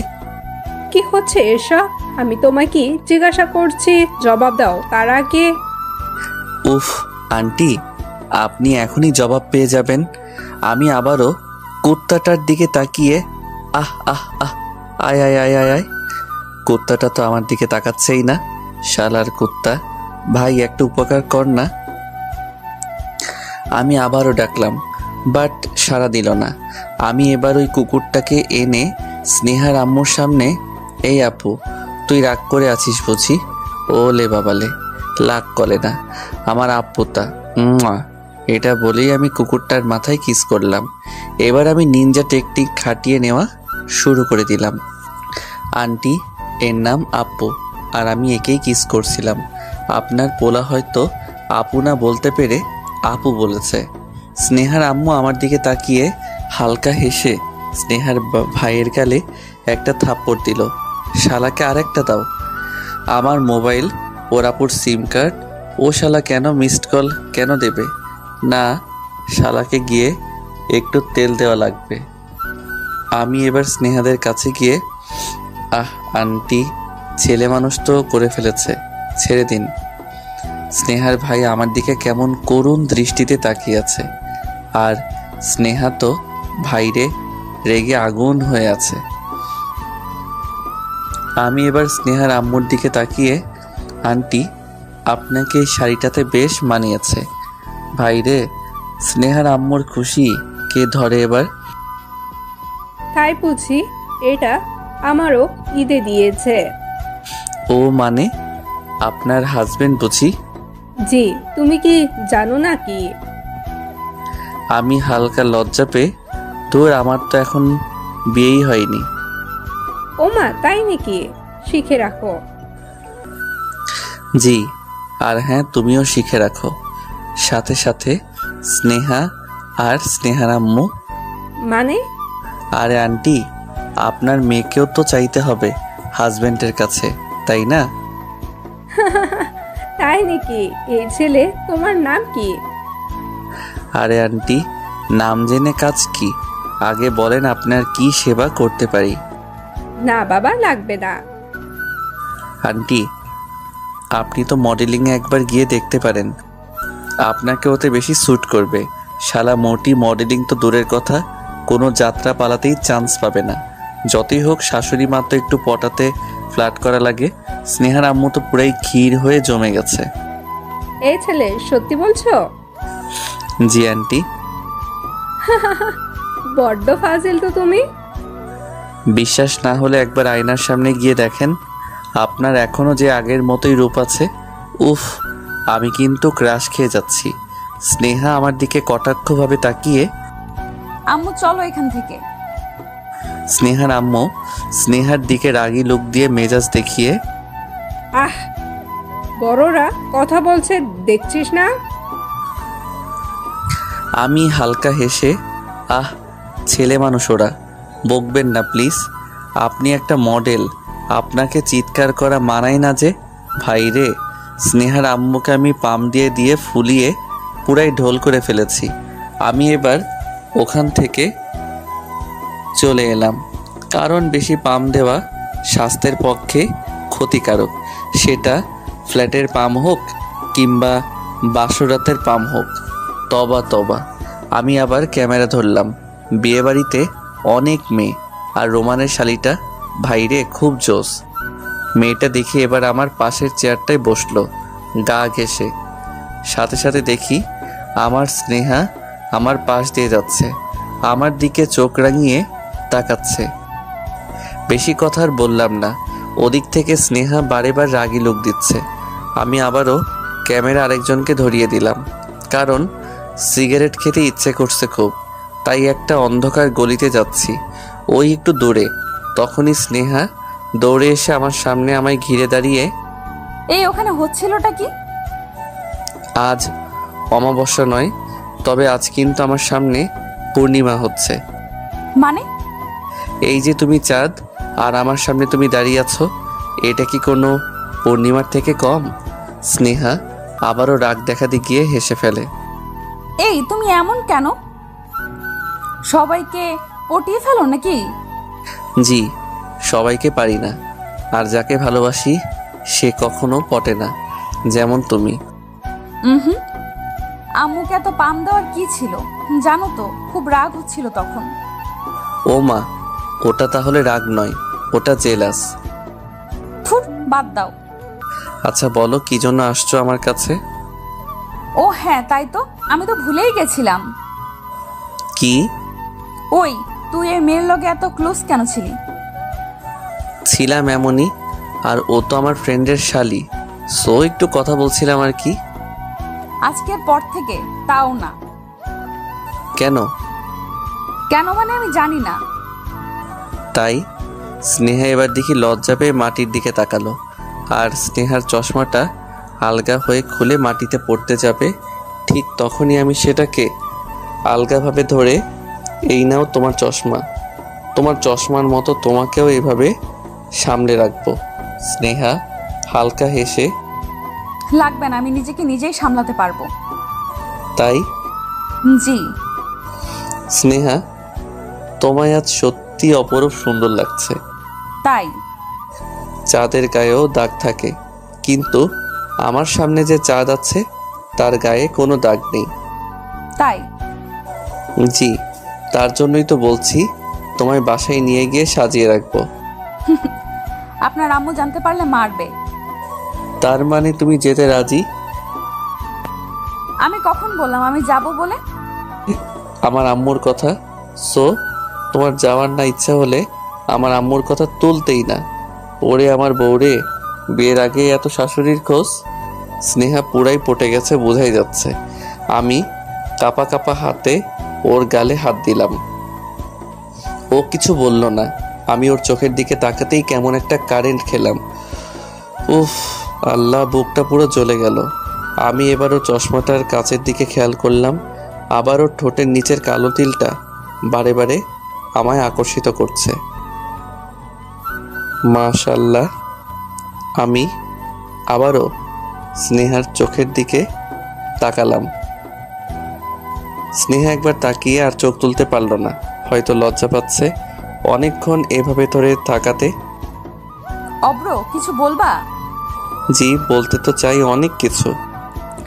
কি হচ্ছে এসব? আমি তোমাকে জিজ্ঞাসা করছি, জবাব দাও তার আগে। উফ আন্টি, আপনি এখনই জবাব পেয়ে যাবেন। আমি আবারও কুত্তাটার দিকে তাকিয়ে আহ আহ আহ আয় আয় আয় আয় আয়। কুত্তাটা তো আমার দিকে তাকাচ্ছেই না, শালার কুত্তা। ভাই একটা উপকার কর না। আমি আবারও ডাকলাম, বাট সাড়া দিল না। আমি এবার ওই কুকুরটাকে এনে স্নেহার আম্মুর সামনে, এই আপু তুই রাগ করে আছিস বুঝি? ওলে বাবালে, লাগ করে না আমার আপ্পুতা। এটা বলেই আমি কুকুরটার মাথায় কিস করলাম। এবার আমি নিনজা টেকনিক খাটিয়ে নেওয়া শুরু করে দিলাম। আন্টি, এর নাম আপু, আর আমি একেই কিস করছিলাম। আপনার পোলা হয়তো আপু না বলতে পেরে আপু বলেছে। স্নেহার আম্মু আমার দিকে তাকিয়ে হালকা হেসে স্নেহার ভাইয়ের গালে একটা থাপ্পড় দিল। শালাকে আরেকটা দাও। আমার মোবাইল, ওর আপুর সিম কার্ড, ও শালা কেন মিসড কল কেন দেবে? না, শালাকে গিয়ে একটু তেল দেওয়া লাগবে। আমি এবার স্নেহাদের কাছে গিয়ে, আন্টি, ছেলে মানুষ তো করে ফেলেছে, ছেড়ে দিন। স্নেহার ভাই আমার দিকে কেমন করুণ দৃষ্টিতে তাকিয়ে আছে, আর স্নেহা তো ভাইরে রেগে আগুন হয়ে আছে। আমি এবার স্নেহার আম্মুর দিকে তাকিয়ে, আন্টি, আপনাকে এই শাড়িটাতে বেশ মানিয়েছে। ভাইরে, স্নেহার আম্মুর খুশি কে ধরে এবার? তাই বুঝি? এটা আমারও ঈদে দিয়েছে। ও মানে আপনার হাজবেন্ড বুঝি? জি, তুমি কি জানো না কি? আমি হালকা লজ্জা পেয়ে, তোর আমার তো এখন বিয়েই হয়নি। ওমা, তাই নাকি? শিখে রাখো। জি, আর হ্যাঁ, তুমিও শিখে রাখো। সাথে সাথে স্নেহা আর স্নেহার আম্মু। মানে? আরে আন্টি, আপনার মেয়েকেও তো চাইতে হবে হাজবেন্ডের কাছে, তাই না? তাই নাকি? এই ছেলে তোমার নাম কি? আরে আন্টি, নাম জেনে কাজ কি? আগে বলেন আপনার কি সেবা করতে পারি। না বাবা, লাগবে না। আন্টি, আপনি তো মডেলিংয়ে একবার গিয়ে দেখতে পারেন, আপনাকে ওতে বেশি স্যুট করবে। শালা মোটি মডেলিং তো দূরের কথা, কোনো যাত্রা পালাতেই চান্স পাবে না। যতই হোক শাশুড়ি মা তো একটু পটাতে ফ্ল্যাট করা লাগে। স্নেহার আম্মু তো পুরাই ক্ষীর হয়ে জমে গেছে। এই ছেলে, সত্যি বলছো? জি আন্টি। বড্ড ফাজিল তো তুমি। বিশ্বাস না হলে একবার আয়নার সামনে গিয়ে দেখেন, আপনার এখনো যে আগের মতোই রূপ আছে। উফ, আমি কিন্তু ক্রাশ খেয়ে যাচ্ছি। স্নেহা আমার দিকে কটাক্ষভাবে তাকিয়ে, আম্মু চলো এখান থেকে। স্নেহার আম্মু স্নেহার দিকে রাগী লুক দিয়ে মেজাজ দেখিয়ে, আহ, বড়রা কথা বলছে দেখছিস না? আমি হালকা হেসে, ছেলে মানুষ ওরা, বকবেন না প্লিজ। আপনি একটা মডেল, আপনাকে চিৎকার করা মানায় না যে। ভাইরে, স্নেহার আম্মুকে আমি পাম দিয়ে দিয়ে ফুলিয়ে পুরাই ঢোল করে ফেলেছি। আমি এবার ওখান থেকে চলে এলাম, কারণ বেশি পাম দেওয়া স্বাস্থ্যের পক্ষে ক্ষতিকারক। সেটা ফ্ল্যাটের পাম হোক কিংবা বাসরাতের পাম হোক। তবা তবা। আমি আবার ক্যামেরা ধরলাম। বিয়েবাড়িতে অনেক মেয়ে, আর রোমানের শালিটা ভাইরে খুব জোস। মেয়েটা দেখে এবার আমার পাশের চেয়ারটায় বসলো গা ঘেঁষে। সাথে সাথে দেখি আমার স্নেহা আমার পাশ দিয়ে যাচ্ছে, আমার দিকে চোখ রাঙিয়ে তাকাচ্ছে। বেশি কথা আর বললাম না। ওদিক থেকে স্নেহা বারে বার রাগী লুক দিচ্ছে। আমি আবারও ক্যামেরা আরেকজনকে ধরিয়ে দিলাম, কারণ সিগারেট খেতে ইচ্ছে করছে খুব। তাই একটা অন্ধকার গলিতে যাচ্ছি, ওই একটু দূরে। তখনই স্নেহা দৌড়ে এসে আমার সামনে আমায় ঘিরে দাঁড়িয়ে, এই ওখানে হচ্ছিলটা কি? আজ অমাবস্যা নয়, তবে আজ কিন্তু আমার সামনে পূর্ণিমা হচ্ছে। মানে? এই যে তুমি চাঁদ, আর আমার সামনে তুমি দাঁড়িয়ে আছো, এটা কি কোনো পূর্ণিমার থেকে কম? স্নেহা আবারও রাগ দেখাতে গিয়ে হেসে ফেলে। এই তুমি এমন কেন? সবাইকে পটিয়ে ফেলো নাকি? জি, সবাইকে পারি না, আর যাকে ভালোবাসি সে কখনো পটে না, যেমন তুমি। হুম, আম্মুকে এত পাম দেওয়ার কি ছিল? জানো তো খুব রাগ হচ্ছিল তখন। ও মা, ওটা তাহলে রাগ নয়, ওটা জেলাস। থুর, বাদ দাও। আচ্ছা বলো, কি জন্য আসছো আমার কাছে? ও হ্যাঁ, তাই তো, আমি তো ভুলেই গেছিলাম। কি? ওই, তুই এই মেয়ের লগে এত ক্লোজ কেন ছিলি? ছিলাম এমনই, আর ও তো আমার ফ্রেন্ডের শালি, সো একটু কথা বলছিলাম আর কি। আজকের পর থেকে তাও না। কেন? কেন মানে আমি জানি না। তাই? স্নেহা এবার দেখি লজ্জা পেয়ে মাটির দিকে তাকালো, আর স্নেহার চশমাটা আলগা হয়ে খুলে মাটিতে পড়তে যাবে, ঠিক তখনই আমি সেটাকে আলগাভাবে ধরে, এই নাও তোমার চশমা, তোমার চশমার মতো তোমাকেও এভাবে সামলে রাখবো। স্নেহা হালকা হেসে, লাগবে না, আমি নিজেকে নিজেই সামলাতে পারবো। তাই? জি। স্নেহা, তোমায় আজ সত্যি অপরূপ সুন্দর লাগছে। তাই? চাঁদের গায়েও দাগ থাকে, কিন্তু আমার সামনে যে চাঁদ আছে তার গায়ে কোনো দাগ নেই। তাই? জি, তার জন্যই তো বলছি তোমায় বাসায় নিয়ে গিয়ে সাজিয়ে রাখবো। আপনার আম্মু জানতে পারলে মারবে। তার মানে তুমি যেতে রাজি? আমি কখন বললাম আমি যাব বলে? আমার আম্মুর কথা, সো তোমার যাওয়ার না ইচ্ছা হলে আমার আম্মুর কথা তুলতেই না। ওরে আমার বউরে, বিয়ের আগে এত শাশুড়ির খোঁজ। স্নেহা পুরাই পটে গেছে বোঝাই যাচ্ছে। আমি কাপা কাপা হাতে ওর গালে হাত দিলাম। ও কিছু বলল না, আমি ওর চোখের দিকে তাকাতেই কেমন একটা কারেন্ট খেলাম। উফ, আল্লাহ, বুকটা পুরো জ্বলে গেল। আমি এবারও চশমাটার কাচের দিকে খেয়াল করলাম, আবারও ঠোঁটের নিচের কালো তিলটা বারে বারে আমায় আকর্ষিত করছে। মাশাআল্লাহ। আমি আবারও স্নেহার চোখের দিকে তাকালাম। স্নেহা একবার তাকিয়ে আর চোখ তুলতে পারল না, হয়তো লজ্জা পাচ্ছে অনেকক্ষণ এভাবে ধরে তাকাতে। অব্র, কিছু বলবা? জি, বলতে তো চাই অনেক কিছু।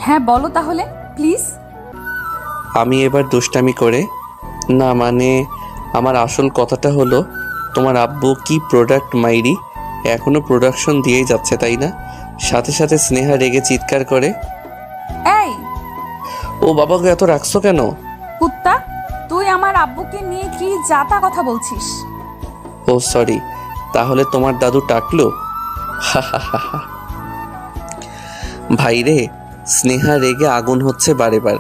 হ্যাঁ বলো তাহলে, প্লিজ। আমি এবার দুষ্টামি করে, না মানে আমার আসল কথাটা হলো, তোমার আব্বু কি প্রোডাক্ট মাইরি, এখনো প্রোডাকশন দিয়েই যাচ্ছে তাই না? সাথে সাথে স্নেহা রেগে চিৎকার করে, এই ও বাবাকে এত রাখছো কেন? কুত্তা, তুই আমার আব্বুকে নিয়ে কি যাতা কথা বলছিস? ও সরি, তাহলে তোমার দাদু টাকলো? ভাই রে, স্নেহা রেগে আগুন হচ্ছে বারে বার,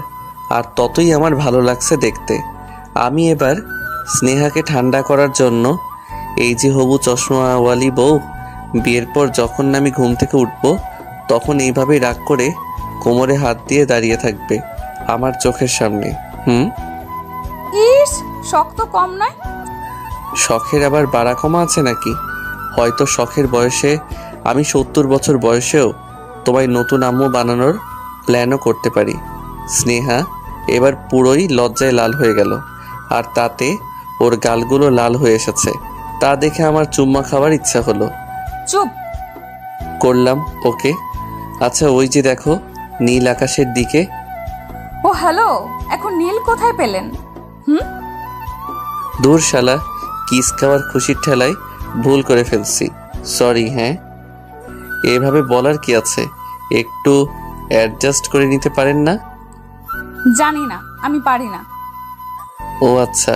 আর ততই আমার ভালো লাগছে দেখতে। আমি এবার স্নেহাকে ঠান্ডা করার জন্য, এই যে হবু চশমাওয়ালি বউ, বিয়ের পর যখন আমি ঘুম থেকে উঠব তখন এইভাবেই রাগ করে কোমরে হাত দিয়ে দাঁড়িয়ে থাকবে আমার চোখের সামনে। ইস, শক্ত কম নয়। শখের আবার বাড়া কমা আছে নাকি? হয়তো শখের বয়সে আমি 70 বছর বয়সেও তোমায় নতুন আম্মু বানানোর প্ল্যানও করতে পারি। স্নেহা এবার পুরোই লজ্জায় লাল হয়ে গেল, আর তাতে ওর গালগুলো লাল হয়ে এসেছে। তা দেখে আমার চুম্মা খাওয়ার ইচ্ছা হলো। চুপ করলাম ওকে। আচ্ছা ওই যে দেখো নীল আকাশের দিকে। ও হ্যালো, এখন নীল কোথায় পেলেন? দূর শালা, কিস খাওয়ার খুশির ঠেলায় ভুল করে ফেলছি, সরি। হ্যাঁ, এভাবে বলার কি আছে, একটু অ্যাডজাস্ট করে নিতে পারেন না? জানি না, আমি পারি না। ও আচ্ছা,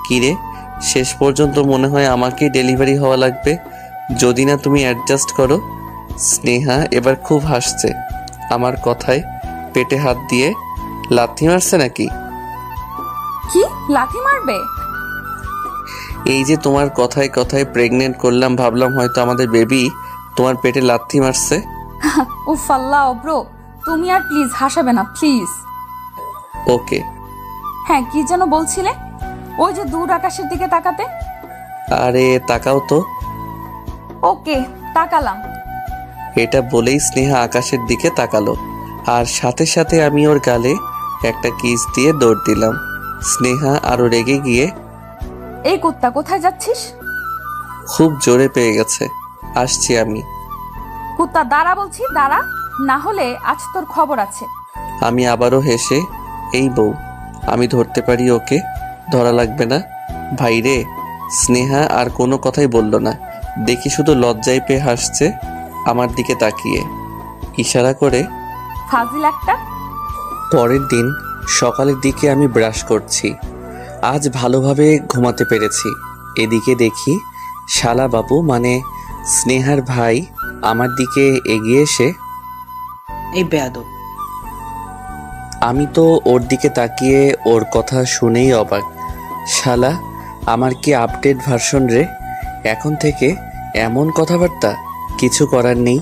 কিরে, শেষ পর্যন্ত মনে হয় আমাকেই ডেলিভারি হওয়া লাগবে যদি না তুমি অ্যাডজাস্ট করো। স্নেহা এবার খুব হাসছে আমার কথায়, পেটে হাত দিয়ে লাথি মারছে নাকি? কি লাথি মারবে? এই যে তোমার কথায় কথায় প্রেগনেন্ট করলাম, ভাবলাম হয়তো আমাদের বেবি তোমার পেটে লাথি মারছে। উফ আল্লাহ, অব্র তুমি আর প্লিজ হাসাবে না, প্লিজ। ওকে। হ্যাঁ, কি যেন বলছিলে? ওই যে দূর আকাশের দিকে তাকাতে। আরে তাকাও তো। ওকে, তাকালাম। এটা বলেই স্নেহা আকাশের দিকে তাকালো, আর সাথে সাথে আমি ওর গালে একটা কিস দিয়ে দৌড় দিলাম। স্নেহা আরো রেগে গিয়ে, এই কুত্তা কোথায় যাচ্ছিস? খুব জোরে পেয়ে গেছে, আসছি আমি। কুত্তা দাঁড়া বলছি, দাঁড়া, না হলে আজ তোর খবর আছে। আমি আবারও হেসে, এই বউ, আমি ধরতে পারি ওকে, ধরা লাগবে না। ভাই রে। স্নেহা আর কোনো কথাই বলল না, দেখি শুধু লজ্জায় পেয়ে হাসছে আমার দিকে তাকিয়ে, ইশারা করে। ফাজিল একটা। পরের দিন সকালের দিকে আমি ব্রাশ করছি, আজ ভালোভাবে ঘুমাতে পেরেছি। এদিকে দেখি শালা বাবু মানে স্নেহার ভাই আমার দিকে এগিয়ে এসে, এই বেয়াদব। আমি তো ওর দিকে তাকিয়ে ওর কথা শুনেই অবাক। শালা আমার কি আপডেট ভার্সন রে, এখন থেকে এমন কথাবার্তা। কিছু করার নেই,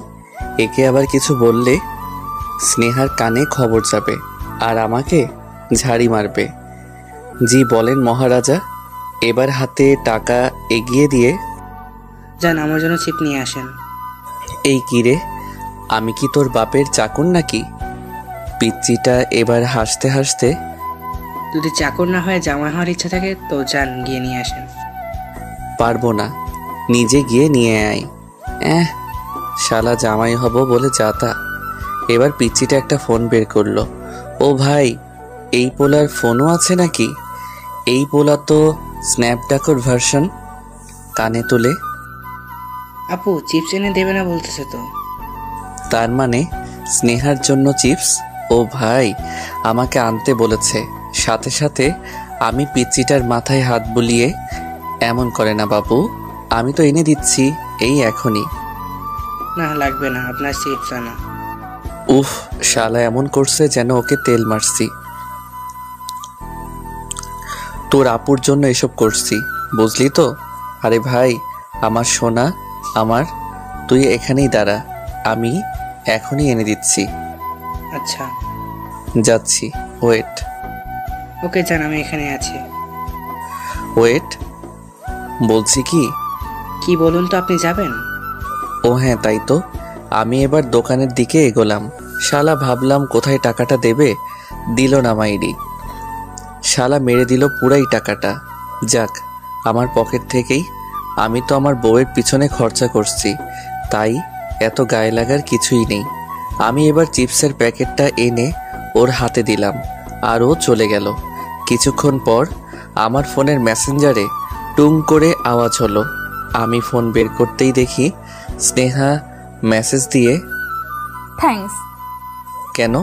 একে আবার কিছু বললে স্নেহার কানে খবর যাবে আর আমাকে ঝাড়ি মারবে। জি বলেন মহারাজা। এবার হাতে টাকা এগিয়ে দিয়ে, যান আমার জন্য চিপ নিয়ে আসেন। এই কি রে, আমি কি তোর বাপের চাকর নাকি? পিচ্চিটা এবার হাসতে হাসতে, যদি চাকর না হয়ে জামাই হওয়ার ইচ্ছা থাকে তো যান গিয়ে নিয়ে আসেন। পারবো না, নিজে গিয়ে নিয়ে আয়। শালা জামাই হব বলে যাতা। এবার পিচ্চিটা একটা ফোন বের করলো। ও ভাই, এই পোলার ফোনও আছে নাকি? এই পোলা তো স্ন্যাপড্রাগন ভার্সন। কানে তুলে, আপু চিপস এনে দেবে না বলতেছে তো। তার মানে স্নেহার জন্য চিপস। ও ভাই, আমাকে আনতে বলেছে। সাথে সাথে আমি পিচ্চিটার মাথায় হাত বুলিয়ে, এমন করে না বাবু, আমি তো এনে দিচ্ছি এই এখনই। না লাগবে না, আপনার চিপস আনা। উফ, শালা এমন করছে যেন ওকে তেল মারছি। তোর আপুর জন্য এসব করছি, বুঝলি তো? আরে ভাই আমার সোনা আমার, তুই এখানেই দাঁড়া, আমি এখনই এনে দিচ্ছি। আচ্ছা যাচ্ছি, ওয়েট। ওকে যান, আমি এখানে আছি। ওয়েট বলছি কি? কি বলুন তো, আপনি যাবেন? ও হ্যাঁ তাই তো। আমি এবার দোকানের দিকে এগোলাম। শালা ভাবলাম কোথায় টাকাটা দেবে, দিল না মাইরি। শালা মেরে দিল পুরাই টাকাটা। যাক, আমার পকেট থেকেই। আমি তো আমার বউয়ের পিছনে খরচা করছি, তাই এত গায়ে লাগার কিছুই নেই। আমি এবার চিপসের প্যাকেটটা এনে ওর হাতে দিলাম, আর ও চলে গেল। কিছুক্ষণ পর আমার ফোনের মেসেঞ্জারে টুং করে আওয়াজ হলো। আমি ফোন বের করতেই দেখি স্নেহা মেসেজ দিয়ে, থ্যাঙ্কস। কেন?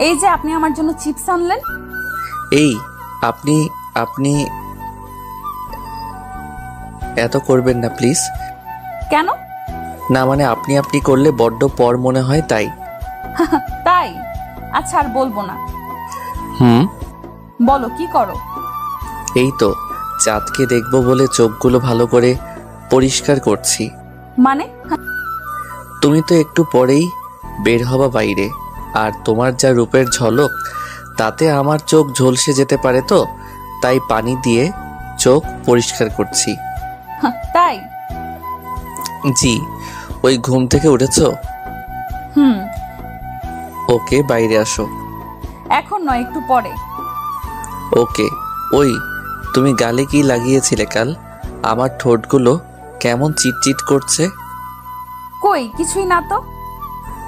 এই যে আপনি আমার জন্য চিপস আনলেন। এই আপনি আপনি এত করবেন না প্লিজ। কেন? না মানে আপনি আপনি করলে বড্ড পর মনে হয় তাই। তাই? আচ্ছা আর বলবো না। বলো কি করো? এই তো চাঁদকে দেখবো বলে চোখগুলো ভালো করে পরিষ্কার করছি। মানে? তুমি তো একটু পরেই বের হবা বাইরে, আর তোমার যা রূপের ঝলক, তাতে আমার চোখ ঝলসে যেতে পারে, তো তাই পানি দিয়ে চোখ পরিষ্কার করছি। তাই? জি। ওই ঘুম থেকে উঠেছো? হুম। ওকে বাইরে আসো। এখন নয়, একটু পরে। ওকে। ওই তুমি গালে কি লাগিয়েছিলে কাল? আমার ঠোঁটগুলো কেমন চিটচিট করছে। কই কিছুই না তো।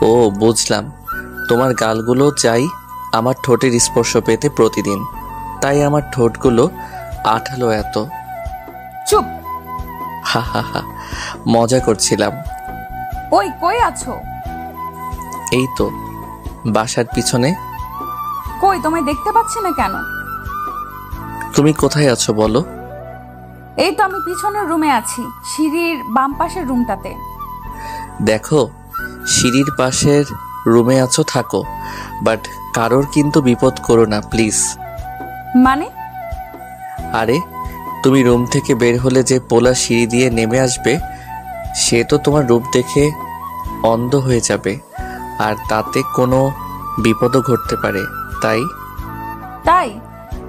ও বুঝলাম, তোমার গালগুলো চাই আমার ঠোঁটের স্পর্শ পেতে প্রতিদিন, তাই আমার ঠোঁটগুলো আঠালো এত। চুপ। হা হা হা, মজা করছিলাম। ওই কই আছো? এই তো বাসার পিছনে। কই তোমায় দেখতে পাচ্ছি না কেন? তুমি কোথায় আছো বলো? এই তো আমি পিছনের রুমে আছি, সিঁড়ির বাম পাশের রুমটাতে। দেখো, সিঁড়ির পাশের রুমে আছো থাকো, বাট কারোর কিন্তু বিপদ করো না প্লিজ। মানে? আরে তুমি রুম থেকে বের হলে যে পোলা সিঁড়ি দিয়ে নেমে আসবে, সে তো তোমার রূপ দেখে অন্ধ হয়ে যাবে, আর তাতে কোনো বিপদও ঘটতে পারে, তাই। তাই?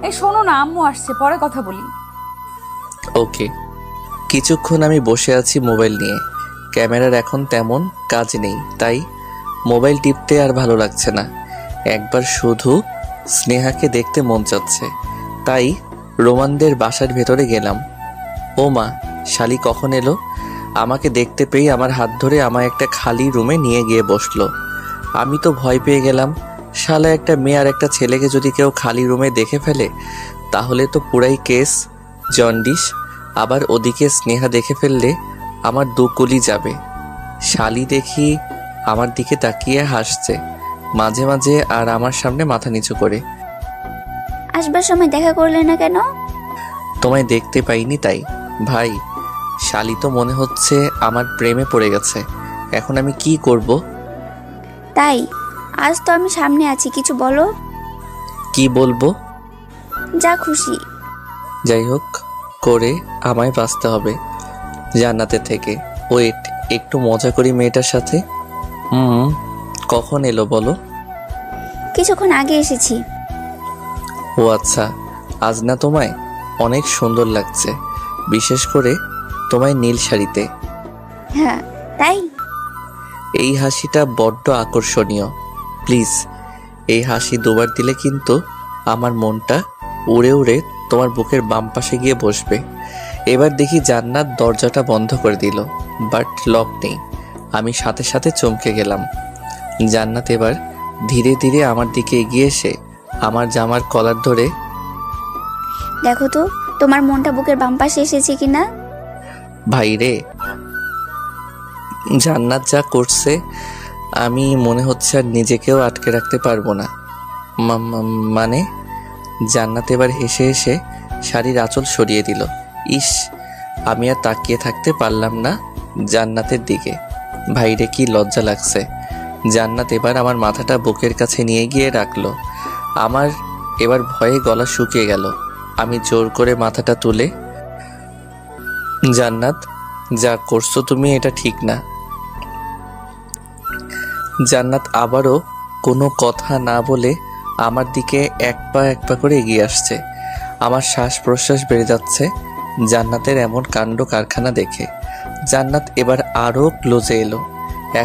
এই শোনো না, আম্মু আসছে, পরে কথা বলি। ওকে। কিছুক্ষণ আমি বসে আছি মোবাইল নিয়ে, ক্যামেরার এখন তেমন কাজ নেই, তাই মোবাইল টিপতে আর ভালো লাগছে না। একবার শুধু স্নেহাকে দেখতে মন চাচ্ছে, তাই রোমানদের বাসার ভেতরে গেলাম। ও মা, শালি কখন এলো? আমাকে দেখতে পেয়ে আমার হাত ধরে আমায় একটা খালি রুমে নিয়ে গিয়ে বসলো। আমি তো ভয় পেয়ে গেলাম। শালা একটা মেয়ে আর একটা ছেলেকে যদি কেউ খালি রুমে দেখে ফেলে তাহলে তো পুরাই কেস, জন্ডিস। আবার ওদিকে স্নেহা দেখে ফেললে আমার দু কলি যাবে। শালি দেখি আমার দিকে তাকিয়ে হাসছে মাঝে মাঝে, আর আমার সামনে মাথা নিচু করে। আসবার সময় দেখা করলে না কেন? তোমায় দেখতে পাইনি তাই। ভাই, শালি তো মনে হচ্ছে আমার প্রেমে পড়ে গেছে। এখন আমি কি করব? তাই আজ তো আমি সামনে আছি, কিছু বলো। কি বলবো? যা খুশি। যাই হোক করে আমায় বাঁচতে হবে জান্নাতের থেকে। ওয়েট, একটু মজা করি মেয়েটার সাথে। কখন এলো বলো? কিছুক্ষণ আগে এসেছি। ও আচ্ছা, আজ না তোমায় অনেক সুন্দর লাগছে, বিশেষ করে তোমায় নীল শাড়িতে। হ্যাঁ তাই? এই হাসিটা বড্ড আকর্ষণীয়। প্লিজ এই হাসি দুবার দিলে কিন্তু আমার মনটা উড়ে উড়ে তোমার বুকের বাম পাশে গিয়ে বসবে। এবার দেখি জান্নাত দরজাটা বন্ধ করে দিল, বাট লক নেই। আমি সাথে সাথে চমকে গেলাম। জান্নাত এবার ধীরে ধীরে আমার দিকে এগিয়ে এসে আমার জামার কলার ধরে, দেখো তো তোমার মনটা বুকের বাম পাশে এসেছে কিনা। ভাই রে, জান্নাত যা করছে আমি মনে হচ্ছে আর নিজেকেও আটকে রাখতে পারবো না। মানে? জান্নাত এবার হেসে হেসে শাড়ির আঁচল সরিয়ে দিল। ইস, আমি আর তাকিয়ে থাকতে পারলাম না জান্নাতের দিকে। ভাইরে কি লজ্জা লাগছে। জান্নাত এবার আমার মাথাটা বুকের কাছে নিয়ে গিয়ে রাখলো। আমার এবার ভয়ে গলা শুকিয়ে গেল। আমি জোর করে মাথাটা তুলে, জান্নাত যা করছো তুমি এটা ঠিক না। জান্নাত আবারও কোনো কথা না বলে আমার দিকে এক পা করে এগিয়ে আসছে। আমার শ্বাস প্রশ্বাস বেড়ে যাচ্ছে জান্নাতের এমন কাণ্ড কারখানা দেখে। জান্নাত এবার আরও ক্লোজে এলো।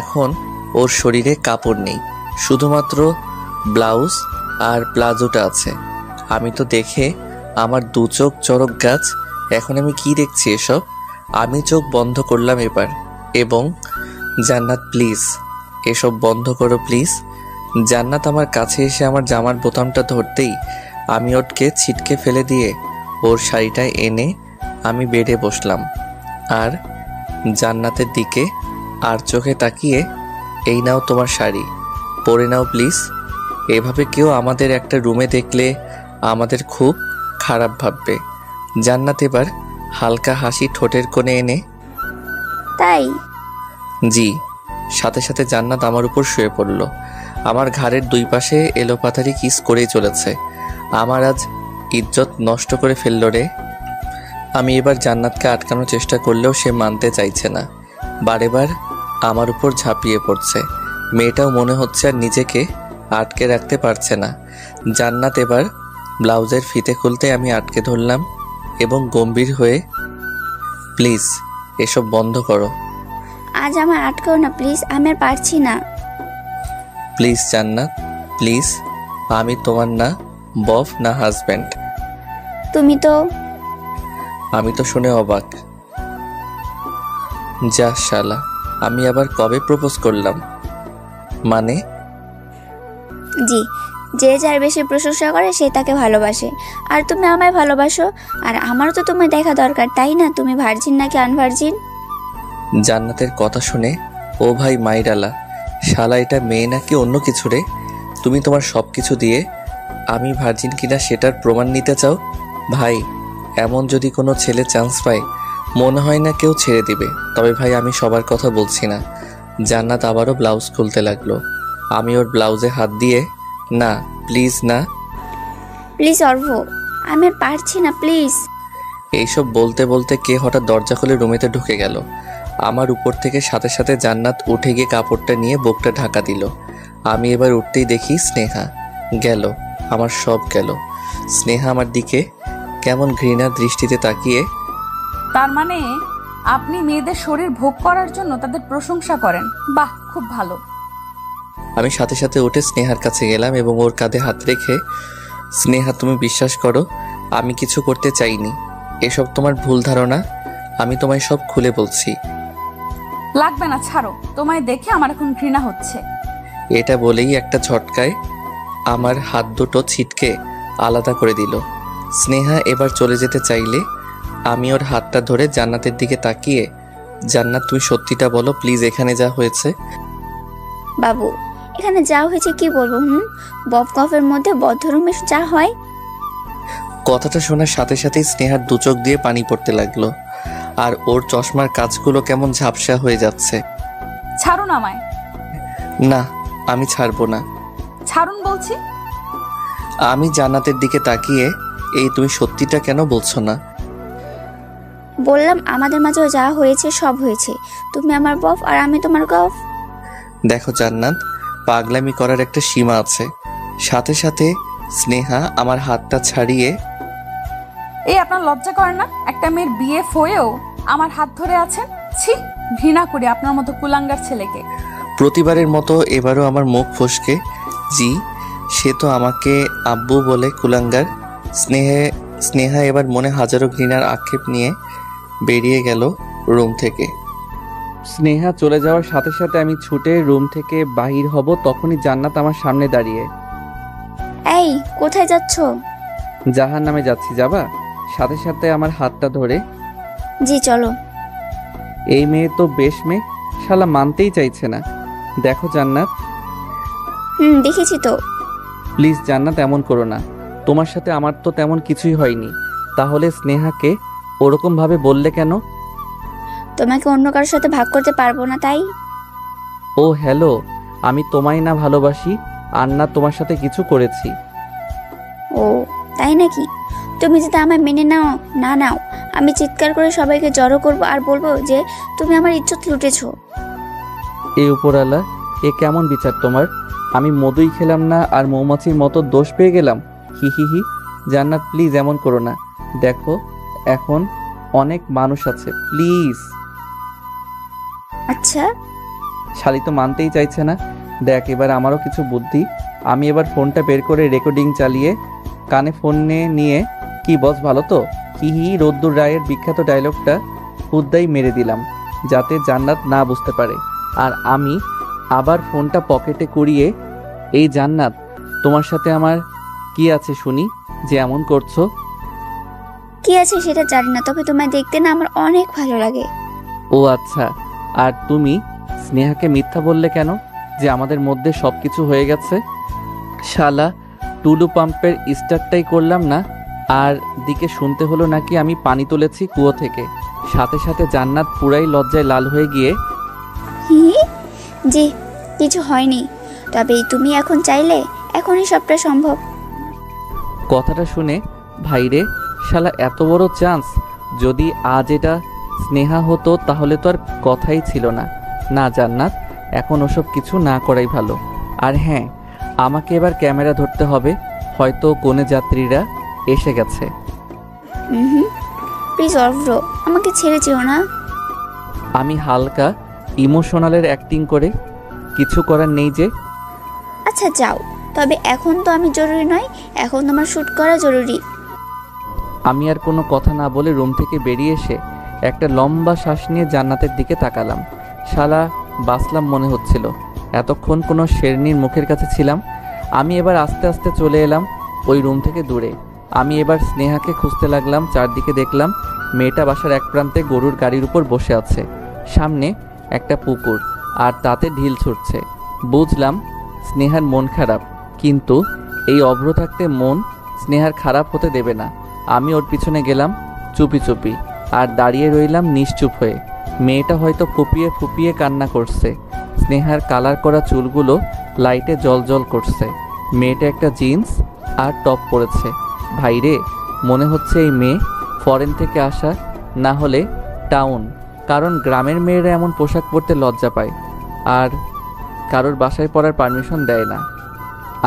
এখন ওর শরীরে কাপড় নেই, শুধুমাত্র ব্লাউজ আর প্লাজোটা আছে। আমি তো দেখে আমার দু চোখ চড়ক গাছ। এখন আমি কি দেখছি এসব? আমি চোখ বন্ধ করলাম এবার, এবং জান্নাত প্লিজ এসব বন্ধ করো প্লিজ। জান্নাত আমার কাছে এসে আমার জামার বোতামটা ধরতেই আমি ওটকে ছিটকে ফেলে দিয়ে ওর শাড়িটা এনে আমি বেডে বসলাম আর জান্নাতের দিকে আর চোখে তাকিয়ে, এই নাও তোমার শাড়ি, পরে নাও প্লিজ। এভাবে কেউ আমাদের একটা রুমে দেখলে আমাদের খুব খারাপ ভাববে। জান্নাত এবার হালকা হাসি ঠোঁটের কোণে এনে, তাই? জি। সাথে সাথে জান্নাত আমার উপর শুয়ে পড়ল। আমার ঘাড়ের দুই পাশে এলোপাথারি কিস করেই চলেছে। আমার আজ ইজ্জত নষ্ট করে ফেলল রে। আমি এবার জান্নাতকে আটকানোর চেষ্টা করলেও সে মানতে চাইছে না, বারে বার আমার উপর ঝাঁপিয়ে পড়ছে। মেয়েটাও মনে হচ্ছে আর নিজেকে আটকে রাখতে পারছে না। জান্নাত এবার ব্লাউজের ফিতে খুলতে আমি আটকে ধরলাম এবং গম্ভীর হয়ে, প্লিজ এসব বন্ধ করো। আজ আমার আটকাও না প্লিজ, আমি আর পারছি না। প্লিজ জান্নাত, প্লিজ। আমি তোমার না বফ না হাজব্যান্ড। আমি তো শুনে অবাক। যা শালা, আমি আবার কবে প্রপোজ করলাম? মানে? জি, যে যার বেশি প্রশংসা করে সে তাকে ভালোবাসে, আর তুমি আমায় ভালোবাসো, আর আমারও তো তোমায় দেখা দরকার, তাই না? তুমি ভার্জিন নাকি আনভার্জিন? জান্নাতের কথা শুনে ও ভাই মাইরালা, শালা এটা মেয়ে নাকি অন্য কিছু রে? তুমি তোমার সব কিছু দিয়ে আমি ভার্জিন কিনা সেটার প্রমাণ নিতে চাও? ভাই, এমন যদি কোনো ছেলে চান্স পায় মনে হয় না কেউ ছেড়ে দিবে। তবে ভাই আমি সবার কথা বলছি না। জান্নাত আবারও ব্লাউজ খুলতে লাগলো। আমি ওর ব্লাউজে হাত দিয়ে, না প্লিজ না। প্লিজ অর্ভ, আমি আর পারছি না প্লিজ। এইসব বলতে বলতে কে হঠাৎ দরজা খুলে রুমেতে ঢুকে গেল। আমার উপর থেকে সাথে সাথে জান্নাত উঠে গিয়ে কাপড়টা নিয়ে বুকটা ঢাকা দিল। আমি এবার উঠতেই দেখি স্নেহা গেল। আমার সব গেল। স্নেহা আমার দিকে কেমন ঘৃণার দৃষ্টিতে তাকিয়ে, তার মানে আপনি মেয়েদের শরীর ভোগ করার জন্য তাদের প্রশংসা করেন। বাহ, খুব ভালো। আমি সাথে সাথে উঠে স্নেহার কাছে গেলাম এবং ওর কাঁধে হাত রেখে, স্নেহা তুমি বিশ্বাস করো আমি কিছু করতে চাইনি, এসব তোমার ভুল ধারণা, আমি তোমায় সব খুলে বলছি। লাগবে না, ছাড়ো, তোমায় দেখে আমার এখন ঘৃণা হচ্ছে। এটা বলেই একটা ঝটকায় আমার হাত দুটো ছিটকে আলাদা করে দিল। স্নেহা এবার চলে যেতে চাইলে আমি ওর হাতটা ধরে জান্নাতের দিকে তাকিয়ে, জান্নাত তুমি সত্যিটা বলো প্লিজ, এখানে যা হয়েছে। বাবু, এখানে যা হয়েছে কি বলবো? বব কফের মধ্যে বদ্ধ রুমে যা হয়। কথাটা শোনার সাথে সাথেই স্নেহার দু চোখ দিয়ে পানি পড়তে লাগলো, আর ওর চশমার কাঁচগুলো কেমন ঝাপসা হয়ে যাচ্ছে। ছাড়ুন আমায়। না, আমি ছাড়বো না। ছাড়ুন বলছি। আমি জান্নাতের দিকে তাকিয়ে, এই তুমি সত্যিটা কেন বলছো না? বললাম আমাদের মাঝেও যা হয়েছে সব হয়েছে। তুমি আমার বফ আর আমি তোমার গফ। দেখো জান্নাত, পাগলামি করার একটা সীমা আছে। সাথে সাথে স্নেহা আমার হাতটা ছাড়িয়ে, এই আপনার লজ্জা করে না? একটা মেয়ের বিয়ে হয়েও আমার হাত ধরে আছেন। ছি, ঘৃণা করি আপনার মতো কুলাঙ্গার ছেলেকে। প্রতিবারের মতো এবারও আমার মুখ ফসকে, জি সে তো আমাকে আব্বু বলে কুলাঙ্গার। স্নেহা এবার মনে হাজারো ঘৃণার আক্ষেপ নিয়ে বেরিয়ে গেল রুম থেকে। স্নেহা চলে যাওয়ার সাথে সাথে আমি ছুটে রুম থেকে বাহির হব, তখনই জান্নাত আমার সামনে দাঁড়িয়ে। এই, কোথায় যাচ্ছ? জাহান নামে যাচ্ছি। যাবা? সাথে সাথে আমার হাতটা ধরে, জি চলো। এই মেয়ে তো বেশ মেয়ে, শালা মানতেই চাইছে না। দেখো জান্নাত, দেখেছি তো। প্লিজ জান্নাত এমন করো না, তোমার সাথে আমার তো তেমন কিছুই হয়নি। তাহলে স্নেহাকে ওরকম ভাবে বললে কেন? তোমাকে অন্য কারোর সাথে ভাগ করতে পারবো না তাই। ও হ্যালো, আমি তোমায় না ভালোবাসি আর না তোমার সাথে কিছু করেছি। ও তাই নাকি? তুমি যদি আমায় মেনে নাও না নাও, আমি চিৎকার করে সবাইকে জড়ো করব আর বলবো যে তুমি আমার ইজ্জত লুটেছো। এই উপরালা, এ কেমন বিচার তোমার? আমি মধুই খেলাম না আর মৌমাছির মতো দোষ পেয়ে গেলাম। হি হি হি। জান্নাত প্লিজ এমন করো না, দেখো এখন অনেক মানুষ আছে, প্লিজ। আচ্ছা, শালি তো মানতেই চাইছে না। দেখ এবার আমারও কিছু বুদ্ধি। আমি এবার ফোনটা বের করে রেকর্ডিং চালিয়ে কানে ফোন নিয়ে, কি বস ভালো তো, হি হি, রোদ্দুর রায়ের বিখ্যাত ডায়লগটা হুদ্দাই মেরে দিলাম যাতে জান্নাত না বুঝতে পারে। আর আমি আবার ফোনটা পকেটে কুড়িয়ে, এই জান্নাত, তোমার সাথে আমার কি আছে শুনি যে এমন করছো? কি আছে সেটা জানি না, তবে তোমায় দেখতে না আমার অনেক ভালো লাগে। ও আচ্ছা, আর তুমি স্নেহাকে মিথ্যা বললে কেন যে আমাদের মধ্যে সব কিছু হয়ে গেছে? শালা টুলু পাম্পের স্টার্টটাই করলাম না, আর দিকে শুনতে হলো নাকি আমি পানি তুলেছি কুয়ো থেকে। সাথে সাথে জান্নাত পুরাই লজ্জায় লাল হয়ে গিয়ে, হি জি, কিছু হয়নি, তবে তুমি এখন চাইলে এখনই সবটা সম্ভব। কথাটা শুনে ভাইরে, শালা এত বড় চান্স! যদি আজ এটা স্নেহা হতো তাহলে তো আর কথাই ছিল না। না জান্নাত, এখন ওসব কিছু না করাই ভালো। আর হ্যাঁ, আমাকে এবার ক্যামেরা ধরতে হবে, হয়তো কোনে যাত্রীরা এসে গেছে। প্লিজ অভ্র, আমাকে ছেড়ে যেও না। আমি হালকা ইমোশনালের অ্যাক্টিং করে, কিছু করার নেই যে। আচ্ছা যাও, তবে এখন তো আমি জরুরি নয়, এখন তোমার শ্যুট করা জরুরি। আমি আর কোনো কথা না বলে রুম থেকে বেরিয়ে এসে একটা লম্বা শ্বাস নিয়ে জান্নাতের দিকে তাকালাম। শালা বাসলাম মনে হচ্ছিল, এতক্ষণ কোনো শেরনির মুখের কাছে ছিলাম। আমি এবার আস্তে আস্তে চলে এলাম ওই রুম থেকে দূরে। আমি এবার স্নেহাকে খুঁজতে লাগলাম। চারদিকে দেখলাম মেয়েটা বাসার এক প্রান্তে গরুর গাড়ির উপর বসে আছে, সামনে একটা পুকুর আর তাতে ঢিল ছুটছে। বুঝলাম স্নেহার মন খারাপ, কিন্তু এই অভ্র থাকতে মন স্নেহার খারাপ হতে দেবে না। আমি ওর পিছনে গেলাম চুপি চুপি, আর দাঁড়িয়ে রইলাম নিশ্চুপ হয়ে। মেয়েটা হয়তো ফুপিয়ে ফুপিয়ে কান্না করছে। স্নেহার কালার করা চুলগুলো লাইটে জলজল করছে। মেয়েটা একটা জিন্স আর টপ পরেছে। ভাইরে, মনে হচ্ছে এই মেয়ে ফরেন থেকে আসা, না হলে টাউন, কারণ গ্রামের মেয়েরা এমন পোশাক পরতে লজ্জা পায় আর কারোর বাসায় পরার পারমিশন দেয় না।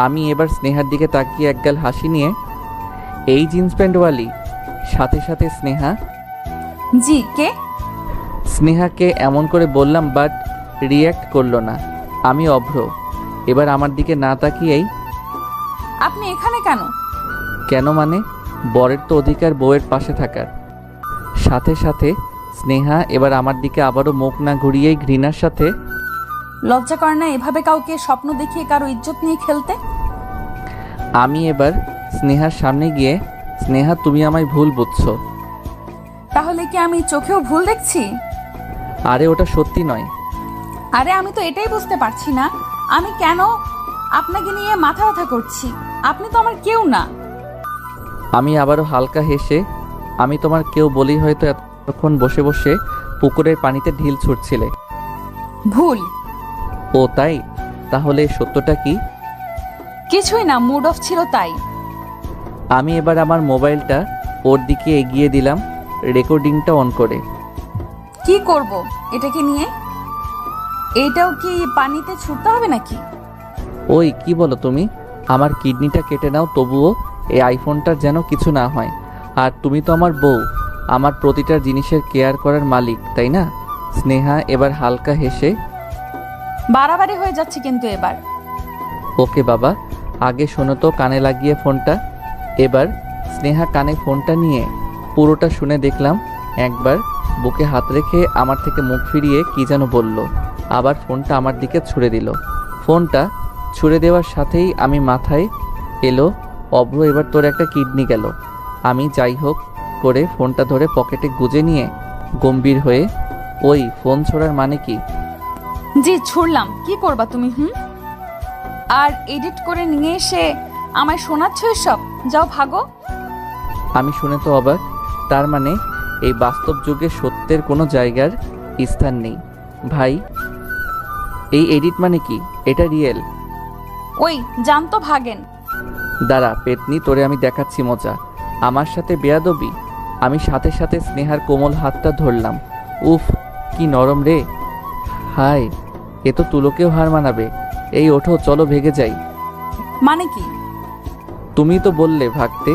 আমি এবার স্নেহার দিকে তাকিয়ে একগাল হাসি নিয়ে, এই জিন্স প্যান্টওয়ালি? সাথে সাথে স্নেহা, জি, কে? স্নেহাকে এমন করে বললাম, বাট রিয়্যাক্ট করলো না। আমি অভ্র। এবার আমার দিকে না তাকিয়েই, আপনি এখানে কেন? কেন মানে? বরের তো অধিকার বউয়ের পাশে থাকার। সাথে সাথে স্নেহা এবার আমার দিকে আবারও মুখ না ঘুরিয়েই ঘৃণার সাথে, লজ্জা করে না এভাবে কাউকে স্বপ্ন দেখিয়ে কারো ইজ্জত নিয়ে খেলতে? আমি এবার স্নেহার সামনে গিয়ে, স্নেহা তুমি আমায় ভুল বুঝছো। তাহলে কি আমি চোখেও ভুল দেখছি? আরে ওটা সত্যি নয়। আরে আমি তো এটাই বুঝতে পারছি না, আমি কেন আপনাকে নিয়ে মাথা ব্যথা করছি। আপনি তো আমার কেউ না। আমি আবারও হালকা হেসে, আমি তোমার কেউ বলি হয়তো এতক্ষণ বসে বসে পুকুরের পানিতে ঢিল ছুটছিলে। ভুল। ও তাই? তাহলে সত্যটা কি? কিছুই না, মুড অফ ছিল তাই। আমি এবার আমার মোবাইলটা ওর দিকে এগিয়ে দিলাম, রেকর্ডিংটা অন করে। কি করব এটাকে নিয়ে? এইটাও কি পানিতে ছুটতে হবে নাকি? ওই কি বলো তুমি? আমার কিডনিটা কেটে নাও, তবুও এই আইফোনটার যেন কিছু না হয়। আর তুমি তো আমার বউ, আমার প্রতিটা জিনিসের কেয়ার করার মালিক, তাই না? স্নেহা এবার হালকা হেসে, বাড়াবাড়ি হয়ে যাচ্ছে কিন্তু এবার। ওকে বাবা, আগে শোনো তো কানে লাগিয়ে ফোনটা। এবার স্নেহা কানে ফোনটা নিয়ে পুরোটা শুনে দেখলাম, একবার বুকে হাত রেখে আমার থেকে মুখ ফিরিয়ে কি যেন বলল, আবার ফোনটা আমার দিকে ছুঁড়ে দিল। ফোনটা ছুঁড়ে দেওয়ার সাথেই আমি মাথায় এলো, অভ্র এবার তোর একটা কিডনি গেল। আমি যাই হোক করে ফোনটা ধরে পকেটে গুজে নিয়ে গম্ভীর হয়ে, ওই ফোন ছোড়ার মানে কি? জি ছুড়লাম, কি করবা তুমি? আর এডিট করে নিয়ে এসে আমায় শোনাচ্ছ এসব? যাও ভাগো। আমি শুনে তো অবাক। তার মানে এই বাস্তব যুগে সত্যের কোনো জায়গার স্থান নেই। ভাই, এই এডিট মানে কি? এটা রিয়েল? ওই জানতো ভাগেন। দাঁড়া পেতনি, তোরে আমি দেখাচ্ছি মজা। আমার সাথে বেয়াদবি? আমি সাথে সাথে স্নেহার কোমল হাতটা ধরলাম। উফ কি নরম রে! হাই, এ তো তুলোকেও হার মানাবে। এই ওঠো, চলো ভেগে যাই। মানে কি? তুমি তো বললে ভাগতে।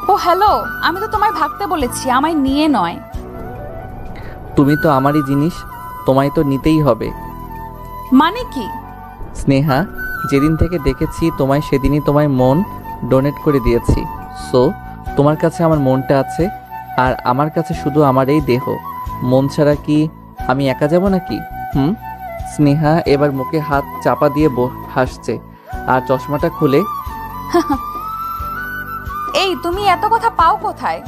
ও হ্যালো, আমি তো তোমায় ভাগতে বলেছি, আমায় নিয়ে নয়। তুমি তো আমারই জিনিস, তোমায় তো নিতেই হবে। মানে কি? স্নেহা, যেদিন থেকে দেখেছি তোমায় সেদিনই তোমায় মন ডোনেট করে দিয়েছি। সো তোমার কাছে আমার মনটা আছে, আর আমার কাছে শুধু আমার এই দেহ। মন ছাড়া কি আমি একা যাব নাকি? স্নেহা এবার মুখে হাত চাপা দিয়ে হাসছে, আর চশমাটা খুলে, এই তুমি এত কথা পাও কোথায়?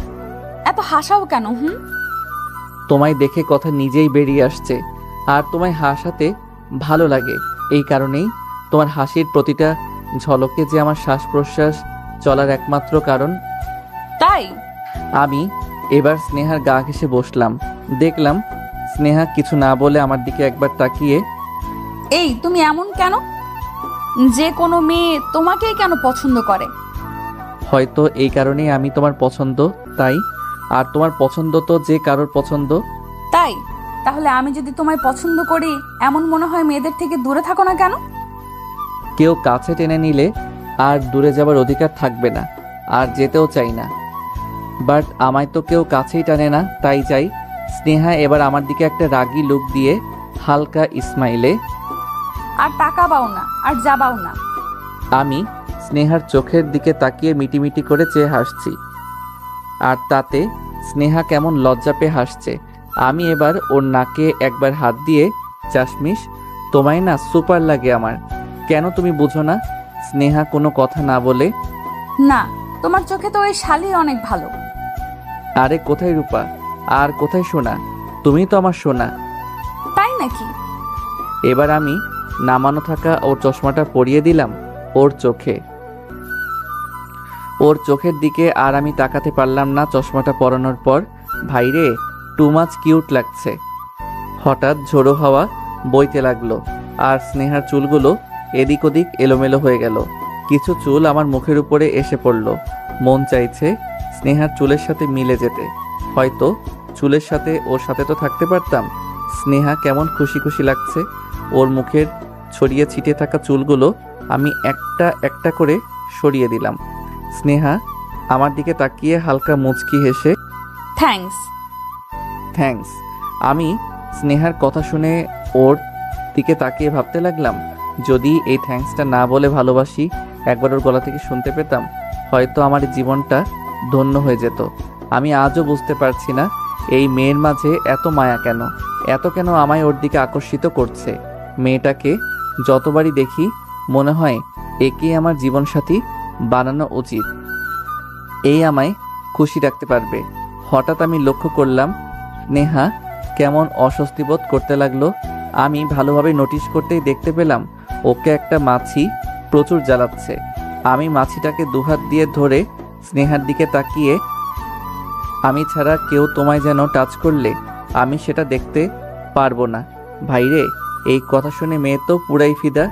এত হাসাও কেন? তোমায় দেখে কথা নিজেই বেরিয়ে আসছে। আর তোমায় হাসাতে ভালো লাগে, এই কারণেই তোমার হাসির প্রতিটা ঝলকে যে আমার শ্বাস প্রশ্বাস চলার একমাত্র কারণ। তাই? আমি এবার স্নেহার গা ঘেঁষে বসলাম। দেখলাম স্নেহা কিছু না বলে আমার দিকে একবার তাকিয়ে, এই তুমি এমন কেন? যে কোনো মেয়ে তোমাকেই কেন পছন্দ করে? হয়তো এই কারণেই আমি তোমার পছন্দ, তাই। আর তোমার পছন্দ তো যে কারোর পছন্দ। তাই? তাহলে আমি যদি তোমায় পছন্দ করি, এমন মনে হয় মেয়েদের থেকে দূরে থাকো না কেন? কেউ কাছে টেনে নিলে আর দূরে যাবার অধিকার থাকবে না, আর যেতেও চাই না। বাট আমায় তো কেউ কাছেই টানে না, তাই চাই। স্নেহা এবার আমার দিকে একটা রাগী লুক দিয়ে হালকা ইসমাইলে, আর তাকাবাও না, আর যাবাও না। আমি স্নেহার চোখের দিকে তাকিয়ে মিটিমিটি করে চেয়ে হাসছি, আর তাতে স্নেহা কেমন লজ্জা পেয়ে হাসছে। আমি এবার ওর নাকে একবার হাত দিয়ে, চাশমিশ, তোমায় না সুপার লাগে আমার। কেন তুমি বুঝো না? স্নেহা কোনো কথা না বলে, না, তোমার চোখে তো ওই শালি অনেক ভালো। আরে কোথায় রূপা, আর কোথায় সোনা? তুমি তো আমার সোনা। তাই নাকি? এবার আমি নামানো থাকা ওর চশমাটা পরিয়ে দিলাম ওর চোখে। ওর চোখের দিকে আর আমি তাকাতে পারলাম না চশমাটা পরানোর পর। ভাইরে, টু মাচ কিউট লাগছে। হঠাৎ ঝোড়ো হাওয়া বইতে লাগলো, আর স্নেহার চুলগুলো এদিক ওদিক এলোমেলো হয়ে গেল। কিছু চুল আমার মুখের উপরে এসে পড়ল। মন চাইছে স্নেহার চুলের সাথে মিলে যেতে। হয়তো চুলের সাথে ওর সাথে তো থাকতে পারতাম। স্নেহা কেমন খুশি খুশি লাগছে। ওর মুখের ছড়িয়ে ছিটিয়ে থাকা চুলগুলো আমি একটা একটা করে সরিয়ে দিলাম। স্নেহা আমার দিকে তাকিয়ে হালকা মুচকি হেসে, থ্যাঙ্কস। থ্যাঙ্কস। আমি স্নেহার কথা শুনে ওর দিকে তাকিয়ে ভাবতে লাগলাম, যদি এই থ্যাঙ্কসটা না বলে ভালোবাসি একবার ওর গলা থেকে শুনতে পেতাম, হয়তো আমার জীবনটা ধন্য হয়ে যেত। আমি আজও বুঝতে পারছি না এই মেয়ের মাঝে এত মায়া কেন, এত কেন আমায় ওর দিকে আকর্ষিত করছে। মেয়েটাকে যতবারই দেখি মনে হয় একেই আমার জীবনসাথী বানানো উচিত, এই আমায় খুশি রাখতে পারবে। হঠাৎ আমি লক্ষ্য করলাম স্নেহা কেমন অস্বস্তি বোধ করতে লাগলো। আমি ভালোভাবে নোটিশ করতেই দেখতে পেলাম ওকে একটা মাছি প্রচুর জ্বালাচ্ছে। আমি মাছিটাকে দুহাত দিয়ে ধরে স্নেহার দিকে তাকিয়ে, আমি ছাড়া কেউ তোমায় যেন টাচ করলে আমি সেটা দেখতে পারবো না। ভাইরে, এই কথা শুনে মেয়ে তো পুরাই ফিদা।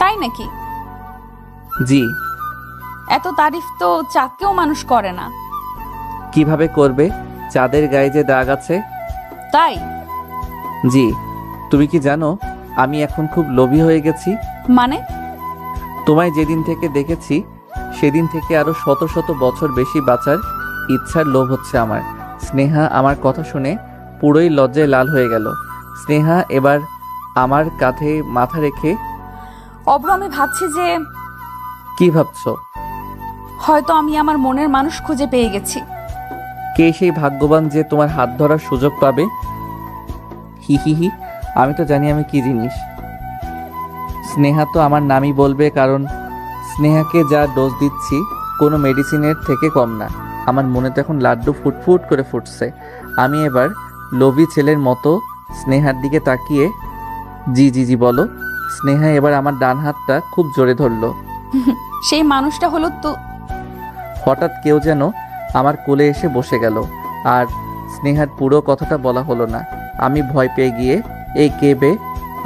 তাই নাকি? জি। এত তারিফ তো চাঁদকেও মানুষ করে না। কিভাবে করবে? চাঁদের গায়ে যে দাগ আছে। তাই? জি। তুমি কি জানো আমি এখন খুব লোভী হয়ে গেছি? মানে? তোমায় যেদিন থেকে দেখেছি সেদিন থেকে আরো শত শত বছর বেশি বাঁচার ইচ্ছার লোভ হচ্ছে আমার। স্নেহা আমার কথা শুনে পুরোই লজ্জায় লাল হয়ে গেল। স্নেহা এবার আমার কাঁধে মাথা রেখে, অব্র, আমি ভাবছি যে কি ভাবছো? হয়তো আমি আমার মনের মানুষ খুঁজে পেয়ে গেছি। কে সেই ভাগ্যবান যে তোমার হাত ধরার সুযোগ পাবে? হি হি হি, আমি তো জানি আমি কি জিনিস। স্নেহা তো আমার নামই বলবে, কারণ স্নেহাকে যা ডোজ দিচ্ছি কোনো মেডিসিনের থেকে কম না। আমার মনে তো এখন লাড্ডু ফুটফুট করে ফুটছে। আমি এবার লোভী ছেলের মতো স্নেহার দিকে তাকিয়ে, জি জি জি বলো। স্নেহা এবার আমার ডান হাতটা খুব জোরে ধরলো। সেই মানুষটা হলো তো। হঠাৎ কেউ যেন আমার কোলে এসে বসে গেল, আর স্নেহার পুরো কথাটা বলা হলো না। আমি ভয় পেয়ে গিয়ে, এই কে বে,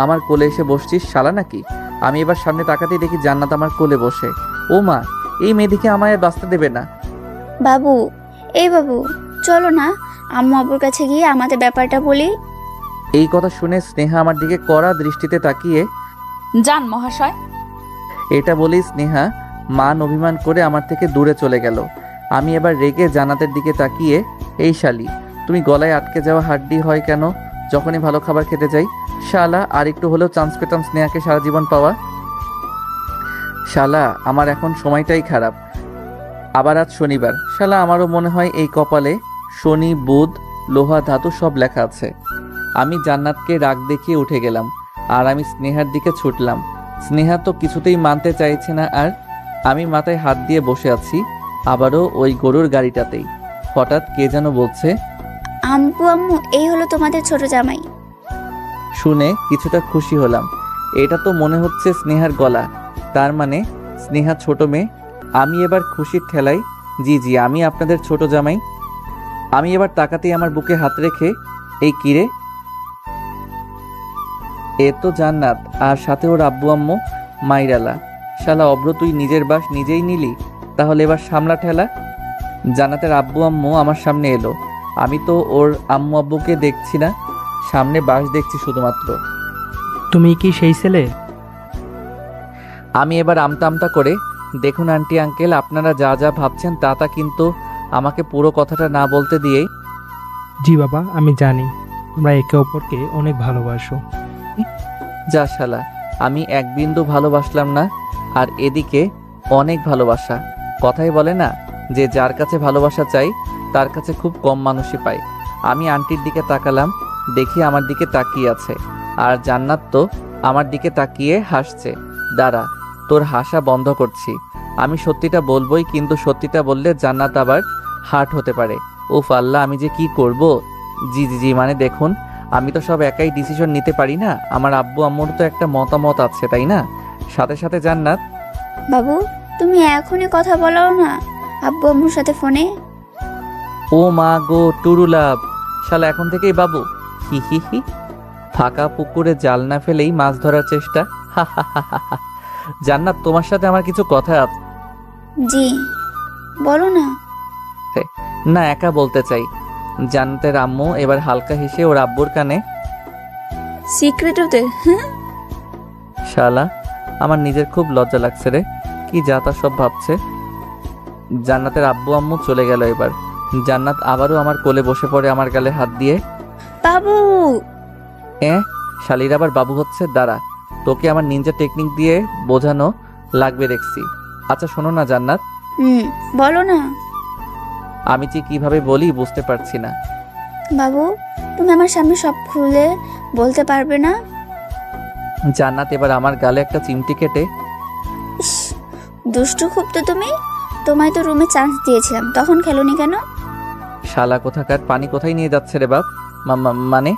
আমার কোলে এসে বসছিস, শালা নাকি? আমি এবার সামনে তাকাতেই দেখি জান্নাত আমার কোলে বসে। ও মা, এই মেয়েদিকে আমায় বাঁচতে দেবে না। বাবু, এই বাবু, চলো না আম্মু আব্বুর কাছে গিয়ে আমাদের ব্যাপারটা বলি। এই কথা শুনে স্নেহা আমার দিকে কড়া দৃষ্টিতে তাকিয়ে, যান মহাশয়। এটা বলেই স্নেহা মান অভিমান করে আমার থেকে দূরে চলে গেল। আমি এবার রেগে জান্নাতের দিকে তাকিয়ে, এই শালি, তুমি গলায় আটকে যাওয়া হাড্ডি হয় কেন যখনই ভালো খাবার খেতে যাই? শালা, আর একটু হলেও চান্স পেতাম স্নেহাকে সারা জীবন পাওয়া। শালা, আমার এখন সময়টাই খারাপ। আবার আজ শনিবার। শালা, আমারও মনে হয় এই কপালে শনি, বুধ, লোহা, ধাতু সব লেখা আছে। আমি জান্নাতকে রাগ দেখিয়ে উঠে গেলাম, আর আমি স্নেহার দিকে ছুটলাম। স্নেহা তো কিছুতেই মানতে চাইছে না, আর আমি মাথায় হাত দিয়ে বসে আছি, আবারও ওই গরুর গাড়িটাতেই। হঠাৎ কে যেন বলছে, আম্পু আম্মু, এই হলো তোমাদের ছোট জামাই। শুনে কিছুটা খুশি হলাম। এটা তো মনে হচ্ছে স্নেহার গলা, তার মানে স্নেহা ছোট মেয়ে। আমি এবার খুশির ঠেলাই, জি জি, আমি আপনাদের ছোট জামাই। আমি এবার তাকাতেই আমার বুকে হাত রেখে, এই কিরে? এ তো জান্নাত, আর সাথে ওর আব্বু আম্মু মাইরালা। শালা অব্র, তুই নিজের বাস নিজেই নিলি, তাহলে এবার সামলা ঠেলা। জান্নাতের আব্বু আম্মু আমার সামনে এলো। আমি তো ওর আম্মু আব্বুকে দেখছি না, সামনে বাস দেখছি শুধুমাত্র। তুমি কি সেই ছেলে? আমি এবার আমতা আমতা করে, দেখুন আন্টি আঙ্কেল, আপনারা যা যা ভাবছেন তা কিন্তু আমাকে পুরো কথাটা না বলতে দিয়েই, জি বাবা, আমি জানি আমরা একে অপরকে অনেক ভালোবাসো। যা শালা, আমি এক বিন্দু ভালোবাসলাম না, আর এদিকে অনেক ভালোবাসা। কথাই বলে না যে যার কাছে ভালোবাসা চাই তার কাছে খুব কম মানুষই পায়। আমি আন্টির দিকে তাকালাম, দেখি আমার দিকে তাকিয়ে আছে, আর জান্নাত তো আমার দিকে তাকিয়ে হাসছে। দাঁড়া, তোর হাসা বন্ধ করছি। আমি সত্যিটা বলবোই, কিন্তু সত্যিটা বললে জান্নাত আবার হার্ট হতে পারে। উফ আল্লাহ, আমি যে কি করব। জি জি জি, মানে দেখুন, আমি তো সব একাই ডিসিশন নিতে পারি না, আমার আব্বু আম্মুর তো একটা মতামত আছে, তাই না? সাথে সাথে জান্নাত, বাবু, তুমি এখনই কথা বলাও না আব্বু আম্মুর সাথে ফোনে। ও মা গো, টুরুলাভ, শালা এখন থেকেই বাবু। হি হি হি, ফাঁকা পুকুরে জাল না ফেলেই মাছ ধরার চেষ্টা। হা হা হা হা। জান্নাত, তোমার সাথে আমার কিছু কথা আছে। জি, বলো না। না, একা বলতে চাই। জান্নাতের আম্মু এবার হালকা হেসে ওর আব্বুর কানে, সিক্রেট হতে। শালা, আমার নিজের খুব লজ্জা লাগছে রে, কি যা তা সব ভাবছে। জান্নাতের আব্বু আম্মু চলে গেল। এবার জান্নাত আবারও আমার কোলে বসে পড়ে আমার গালে হাত দিয়ে, বাবু। শালির আবার বাবু হচ্ছে, দাঁড়া, তোকে আমার নিনজা টেকনিক দিয়ে বোঝানো লাগবে দেখছি। আচ্ছা শোনো না জান্নাত, বলো না। আমি যে কিভাবে বলি বুঝতে পারছি না। বাবু, তুমি আমার সামনে সব খুলে বলতে পারবে না? জান্নাত এবার আমার গালে একটা চিমটি কেটে, ইস, দুষ্টু খুব তো তুমি। তোমায় তো রুমে চান্স দিয়েছিলাম, তখন খেলোনি কেন? শালা কোথাকার, পানি কোথায় নিয়ে যাচ্ছে রে বাপ? মানে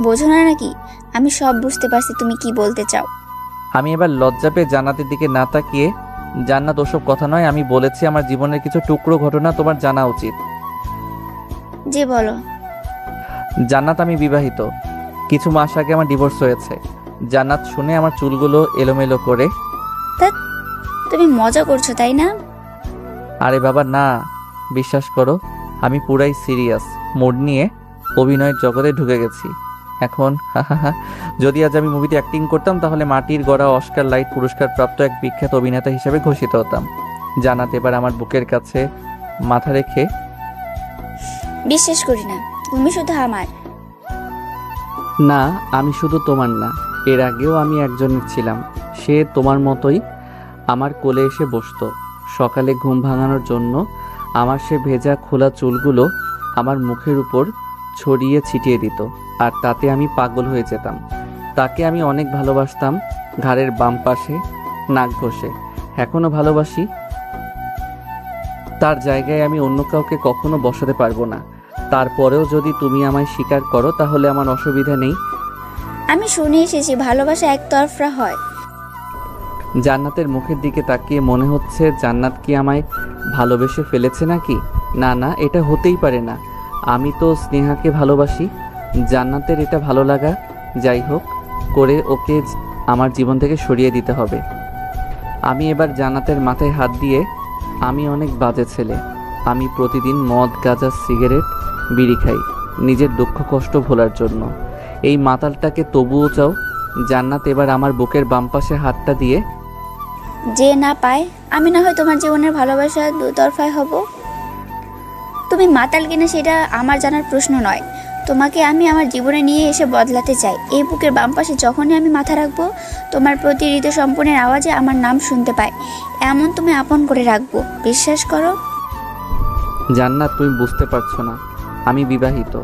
বোঝো না নাকি? আমি সব বুঝতে পারছি তুমি কি বলতে চাও। আমি এবার লজ্জা পেয়ে জান্নাতের দিকে না তাকিয়ে, জান্নাত ওসব কথা নয়, আমি বলেছি আমার জীবনের কিছু টুকরো ঘটনা তোমার জানা উচিত। জি বলো। জান্নাত, আমি বিবাহিত, কিছু মাস আগে আমার ডিভোর্স হয়েছে। জান্নাত শুনে আমার চুলগুলো এলোমেলো করে, তুমি মজা করছো তাই না? আরে বাবা না, বিশ্বাস করো আমি পুরাই সিরিয়াস মুড নিয়ে অভিনয়ের জগতে ঢুকে গেছি এখন। যদি আজ আমি মুভিতে অ্যাক্টিং করতাম তাহলে মাটির গড়া অস্কার লাইট পুরস্কার প্রাপ্ত এক বিখ্যাত অভিনেতা হিসেবে ঘোষিত হতাম। জান্নাত এবার আমার বুকের কাছে মাথা রেখে, বিশ্বাস করি না, তুমি শুধু আমার। না আমি শুধু তোমার না, এর আগেও আমি একজনের ছিলাম। সে তোমার মতোই আমার কোলে এসে বসতো। সকালে ঘুম ভাঙানোর জন্য আমার সে ভেজা খোলা চুলগুলো আমার মুখের উপর ছড়িয়ে ছিটিয়ে দিত, আর তাতে আমি পাগল হয়ে যেতাম। তাকে আমি অনেক ভালোবাসতাম, ঘাড়ের বাম পাশে নাক ঘষে। এখনো ভালোবাসি। তার জায়গায় আমি অন্য কাউকে কখনো বসাতে পারবো না। তারপরেও যদি তুমি আমায় স্বীকার করো তাহলে আমার অসুবিধা নেই। আমি শুনে এসেছি ভালোবাসা একতরফা হয়। জান্নাতের মুখের দিকে তাকিয়ে মনে হচ্ছে জান্নাত কি আমায় ভালোবেসে ফেলেছে নাকি? না না, এটা হতেই পারে না। আমি তো স্নেহাকে ভালোবাসি। জান্নাতের এটা ভালো লাগা যাই হোক করে ওকে আমার জীবন থেকে সরিয়ে দিতে হবে। আমি এবার জান্নাতের মাথায় হাত দিয়ে, আমি অনেক বাজে ছেলে। আমি প্রতিদিন মদ গাঁজা সিগারেট বিড়ি খাই নিজের দুঃখ কষ্ট ভোলার জন্য। এই মাতালটাকে তবুও চাও? জান্নাত এবার আমার বুকের বাম পাশে হাতটা দিয়ে, যে না পায়, আমি না হয় তোমার জীবনের ভালোবাসা দুতরফায় হব। তুমি মাতাল কিনা সেটা আমার জানার প্রশ্ন নয়। তোমাকে আমি আমার জীবনে নিয়ে এসে বদলাতে চাই। এই বুকের বাম পাশে যখনই আমি মাথা রাখবো, তোমার প্রতি হৃদয় আওয়াজে আমার নাম শুনতে পাই, এমন তুমি আপন করে রাখবো। বিশ্বাস করো। জান্নাত তুমি বুঝতে পারছো না, আমি বিবাহিত।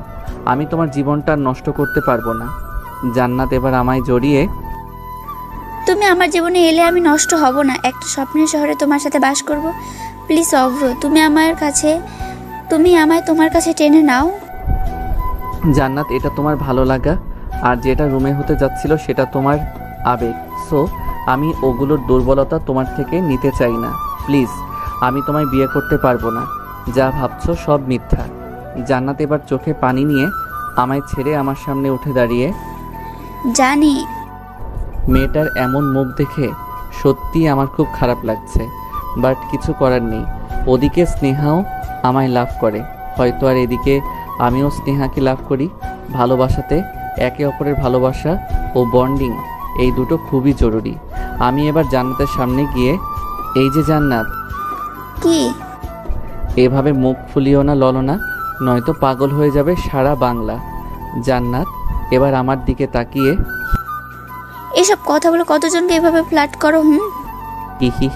আমি তোমার জীবনটা নষ্ট করতে পারবো না। জান্নাত এবার আমায় জড়িয়ে, তুমি আমার জীবনে এলে আমি নষ্ট হব না। একটা স্বপ্নের শহরে তোমার সাথে বাস করব। প্লিজ অভ্র, তুমি আমায় তোমার কাছে টেনে নাও। জান্নাত এটা তোমার ভালো লাগা, আর যেটা রুমে হতে যাচ্ছিল সেটা তোমার আবেগ। সো আমি ওগুলোর দুর্বলতা তোমার থেকে নিতে চাই না। প্লিজ, আমি তোমায় বিয়ে করতে পারবো না। যা ভাবছো সব মিথ্যা। জান্নাত এবার চোখে পানি নিয়ে আমায় ছেড়ে আমার সামনে উঠে দাঁড়িয়ে, জানি। মেয়েটার এমন মুখ দেখে সত্যি আমার খুব খারাপ লাগছে, বাট কিছু করার নেই। ওদিকে স্নেহাও আমায় লাভ করে, হয়তো আর এদিকে আমিও স্নেহাকে লাভ করি। ভালোবাসাতে একে অপরের ভালোবাসা ও বন্ডিং, এই দুটো খুবই জরুরি। আমি এবার জান্নাতের সামনে গিয়ে, এই যে জান্নাত, কি? এভাবে মুখ ফুলিও না ললনা, নয়তো পাগল হয়ে যাবে সারা বাংলা। জান্নাত এবার আমার দিকে তাকিয়ে, এসব কথা বলে কতজনকে এভাবে ফ্ল্যাট করো? হি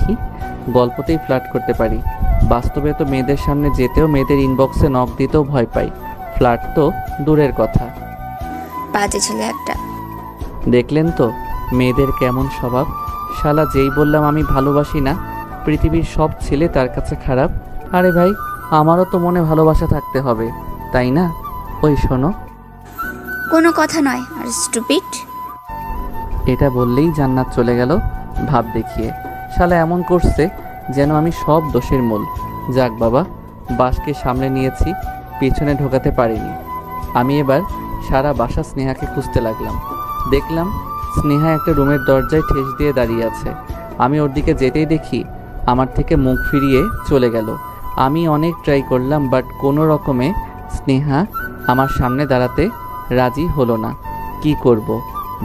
গল্পতেই ফ্লার্ট করতে পারি, বাস্তবে তো মেয়েদের সামনে যেতেও, মেয়েদের ইনবক্সে নক দিতেও ভয় পাই। ফ্লার্ট তো দূরের কথা। বাজে ছেলে একটা। দেখলেন তো মেয়েদের কেমন স্বভাব। শালা যেই বললাম আমি ভালোবাসি না, পৃথিবীর সব ছেলে তার কাছে খারাপ। আরে ভাই, আমারও তো মনে ভালোবাসা থাকতে হবে, তাই না? ওই শোনো, কোনো কথা নয়। আর স্টুপিড। এটা বললেই জান্নাত চলে গেল ভাব দেখিয়ে। শালা এমন করছে যেন আমি সব দোষের মূল। যাক বাবা, বাসকে সামলে নিয়েছি, পিছনে ঢোকাতে পারিনি। আমি এবার সারা বাসা স্নেহাকে খুঁজতে লাগলাম। দেখলাম স্নেহা একটা রুমের দরজায় ঠেস দিয়ে দাঁড়িয়ে আছে। আমি ওর দিকে যেতেই দেখি আমার থেকে মুখ ফিরিয়ে চলে গেল। আমি অনেক ট্রাই করলাম, বাট কোনো রকমে স্নেহা আমার সামনে দাঁড়াতে রাজি হলো না। কি করব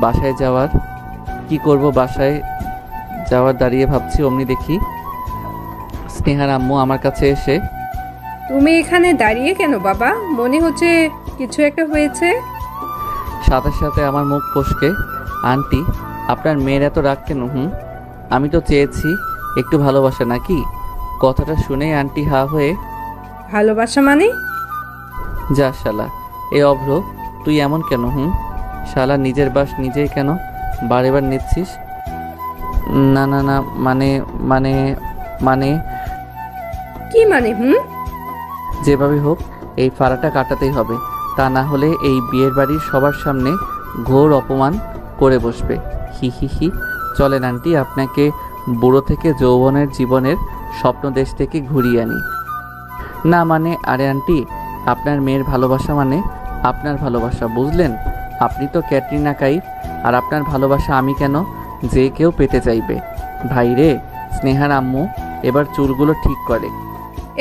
বাসায় যাওয়ার দাঁড়িয়ে ভাবছি, অমনি দেখি স্নেহার আম্মু আমার কাছে এসে, তুমি এখানে দাঁড়িয়ে কেন বাবা? মনে হচ্ছে কিছু একটা হয়েছে? সাথে সাথে আমার মুখ ফসকে, আন্টি আপনার মেয়ের এত রাগ কেন? আমি তো চেয়েছি একটু ভালোবাসা, নাকি? কথাটা শুনেই আন্টি হা হয়ে, ভালোবাসা মানে? যা শালা, এ অভ্র, তুই এমন কেন? শালা নিজের বাস নিজেই কেন বারে বার নিচ্ছিস? না না না, মানে মানে মানে কি মানে? যেভাবে হোক এই ফাড়াটা কাটাতেই হবে, তা না হলে এই বিয়ের বাড়ির সবার সামনে ঘোর অপমান করে বসবে। হি হি হি। চলেন আন্টি, আপনাকে বুড়ো থেকে যৌবনের জীবনের স্বপ্ন দেশ থেকে ঘুরিয়ে আনি। না মানে, আরে আন্টি, আপনার মেয়ের ভালোবাসা মানে আপনার ভালোবাসা, বুঝলেন? আপনি তো ক্যাটরিনা কাইফ, আর আপনার ভালোবাসা আমি কেন যে কেউ পেতে চাইবে। ভাই রে, স্নেহার আম্মু এবার চুলগুলো ঠিক করে।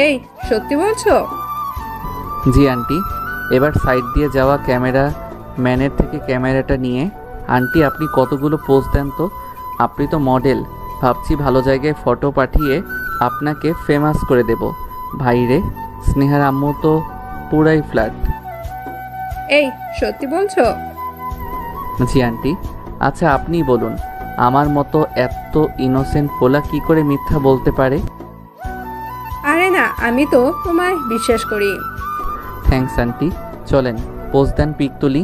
এই সত্যি বলছো? জি আন্টি। এবার সাইড দিয়ে যাওয়া ক্যামেরা ম্যানের থেকে ক্যামেরাটা নিয়ে, আন্টি আপনি কতগুলো পোজ দেন তো, আপনি তো মডেল, ভাবছি ভালো জায়গায় ফটো পাঠিয়ে আপনাকে ফেমাস করে দেব। ভাইরে, স্নেহার আম্মু তো পুরাই ফ্ল্যাট। এই সত্যি বলছো? জি আন্টি। আচ্ছা আপনিই বলুন, আমার মতো এত ইনোসেন্ট পোলা কি করে মিথ্যা বলতে পারে? আরে না, আমি তো তোমায় বিশ্বাস করি। Thanks aunty. চলেন পোজ দেন, পিক তুলি।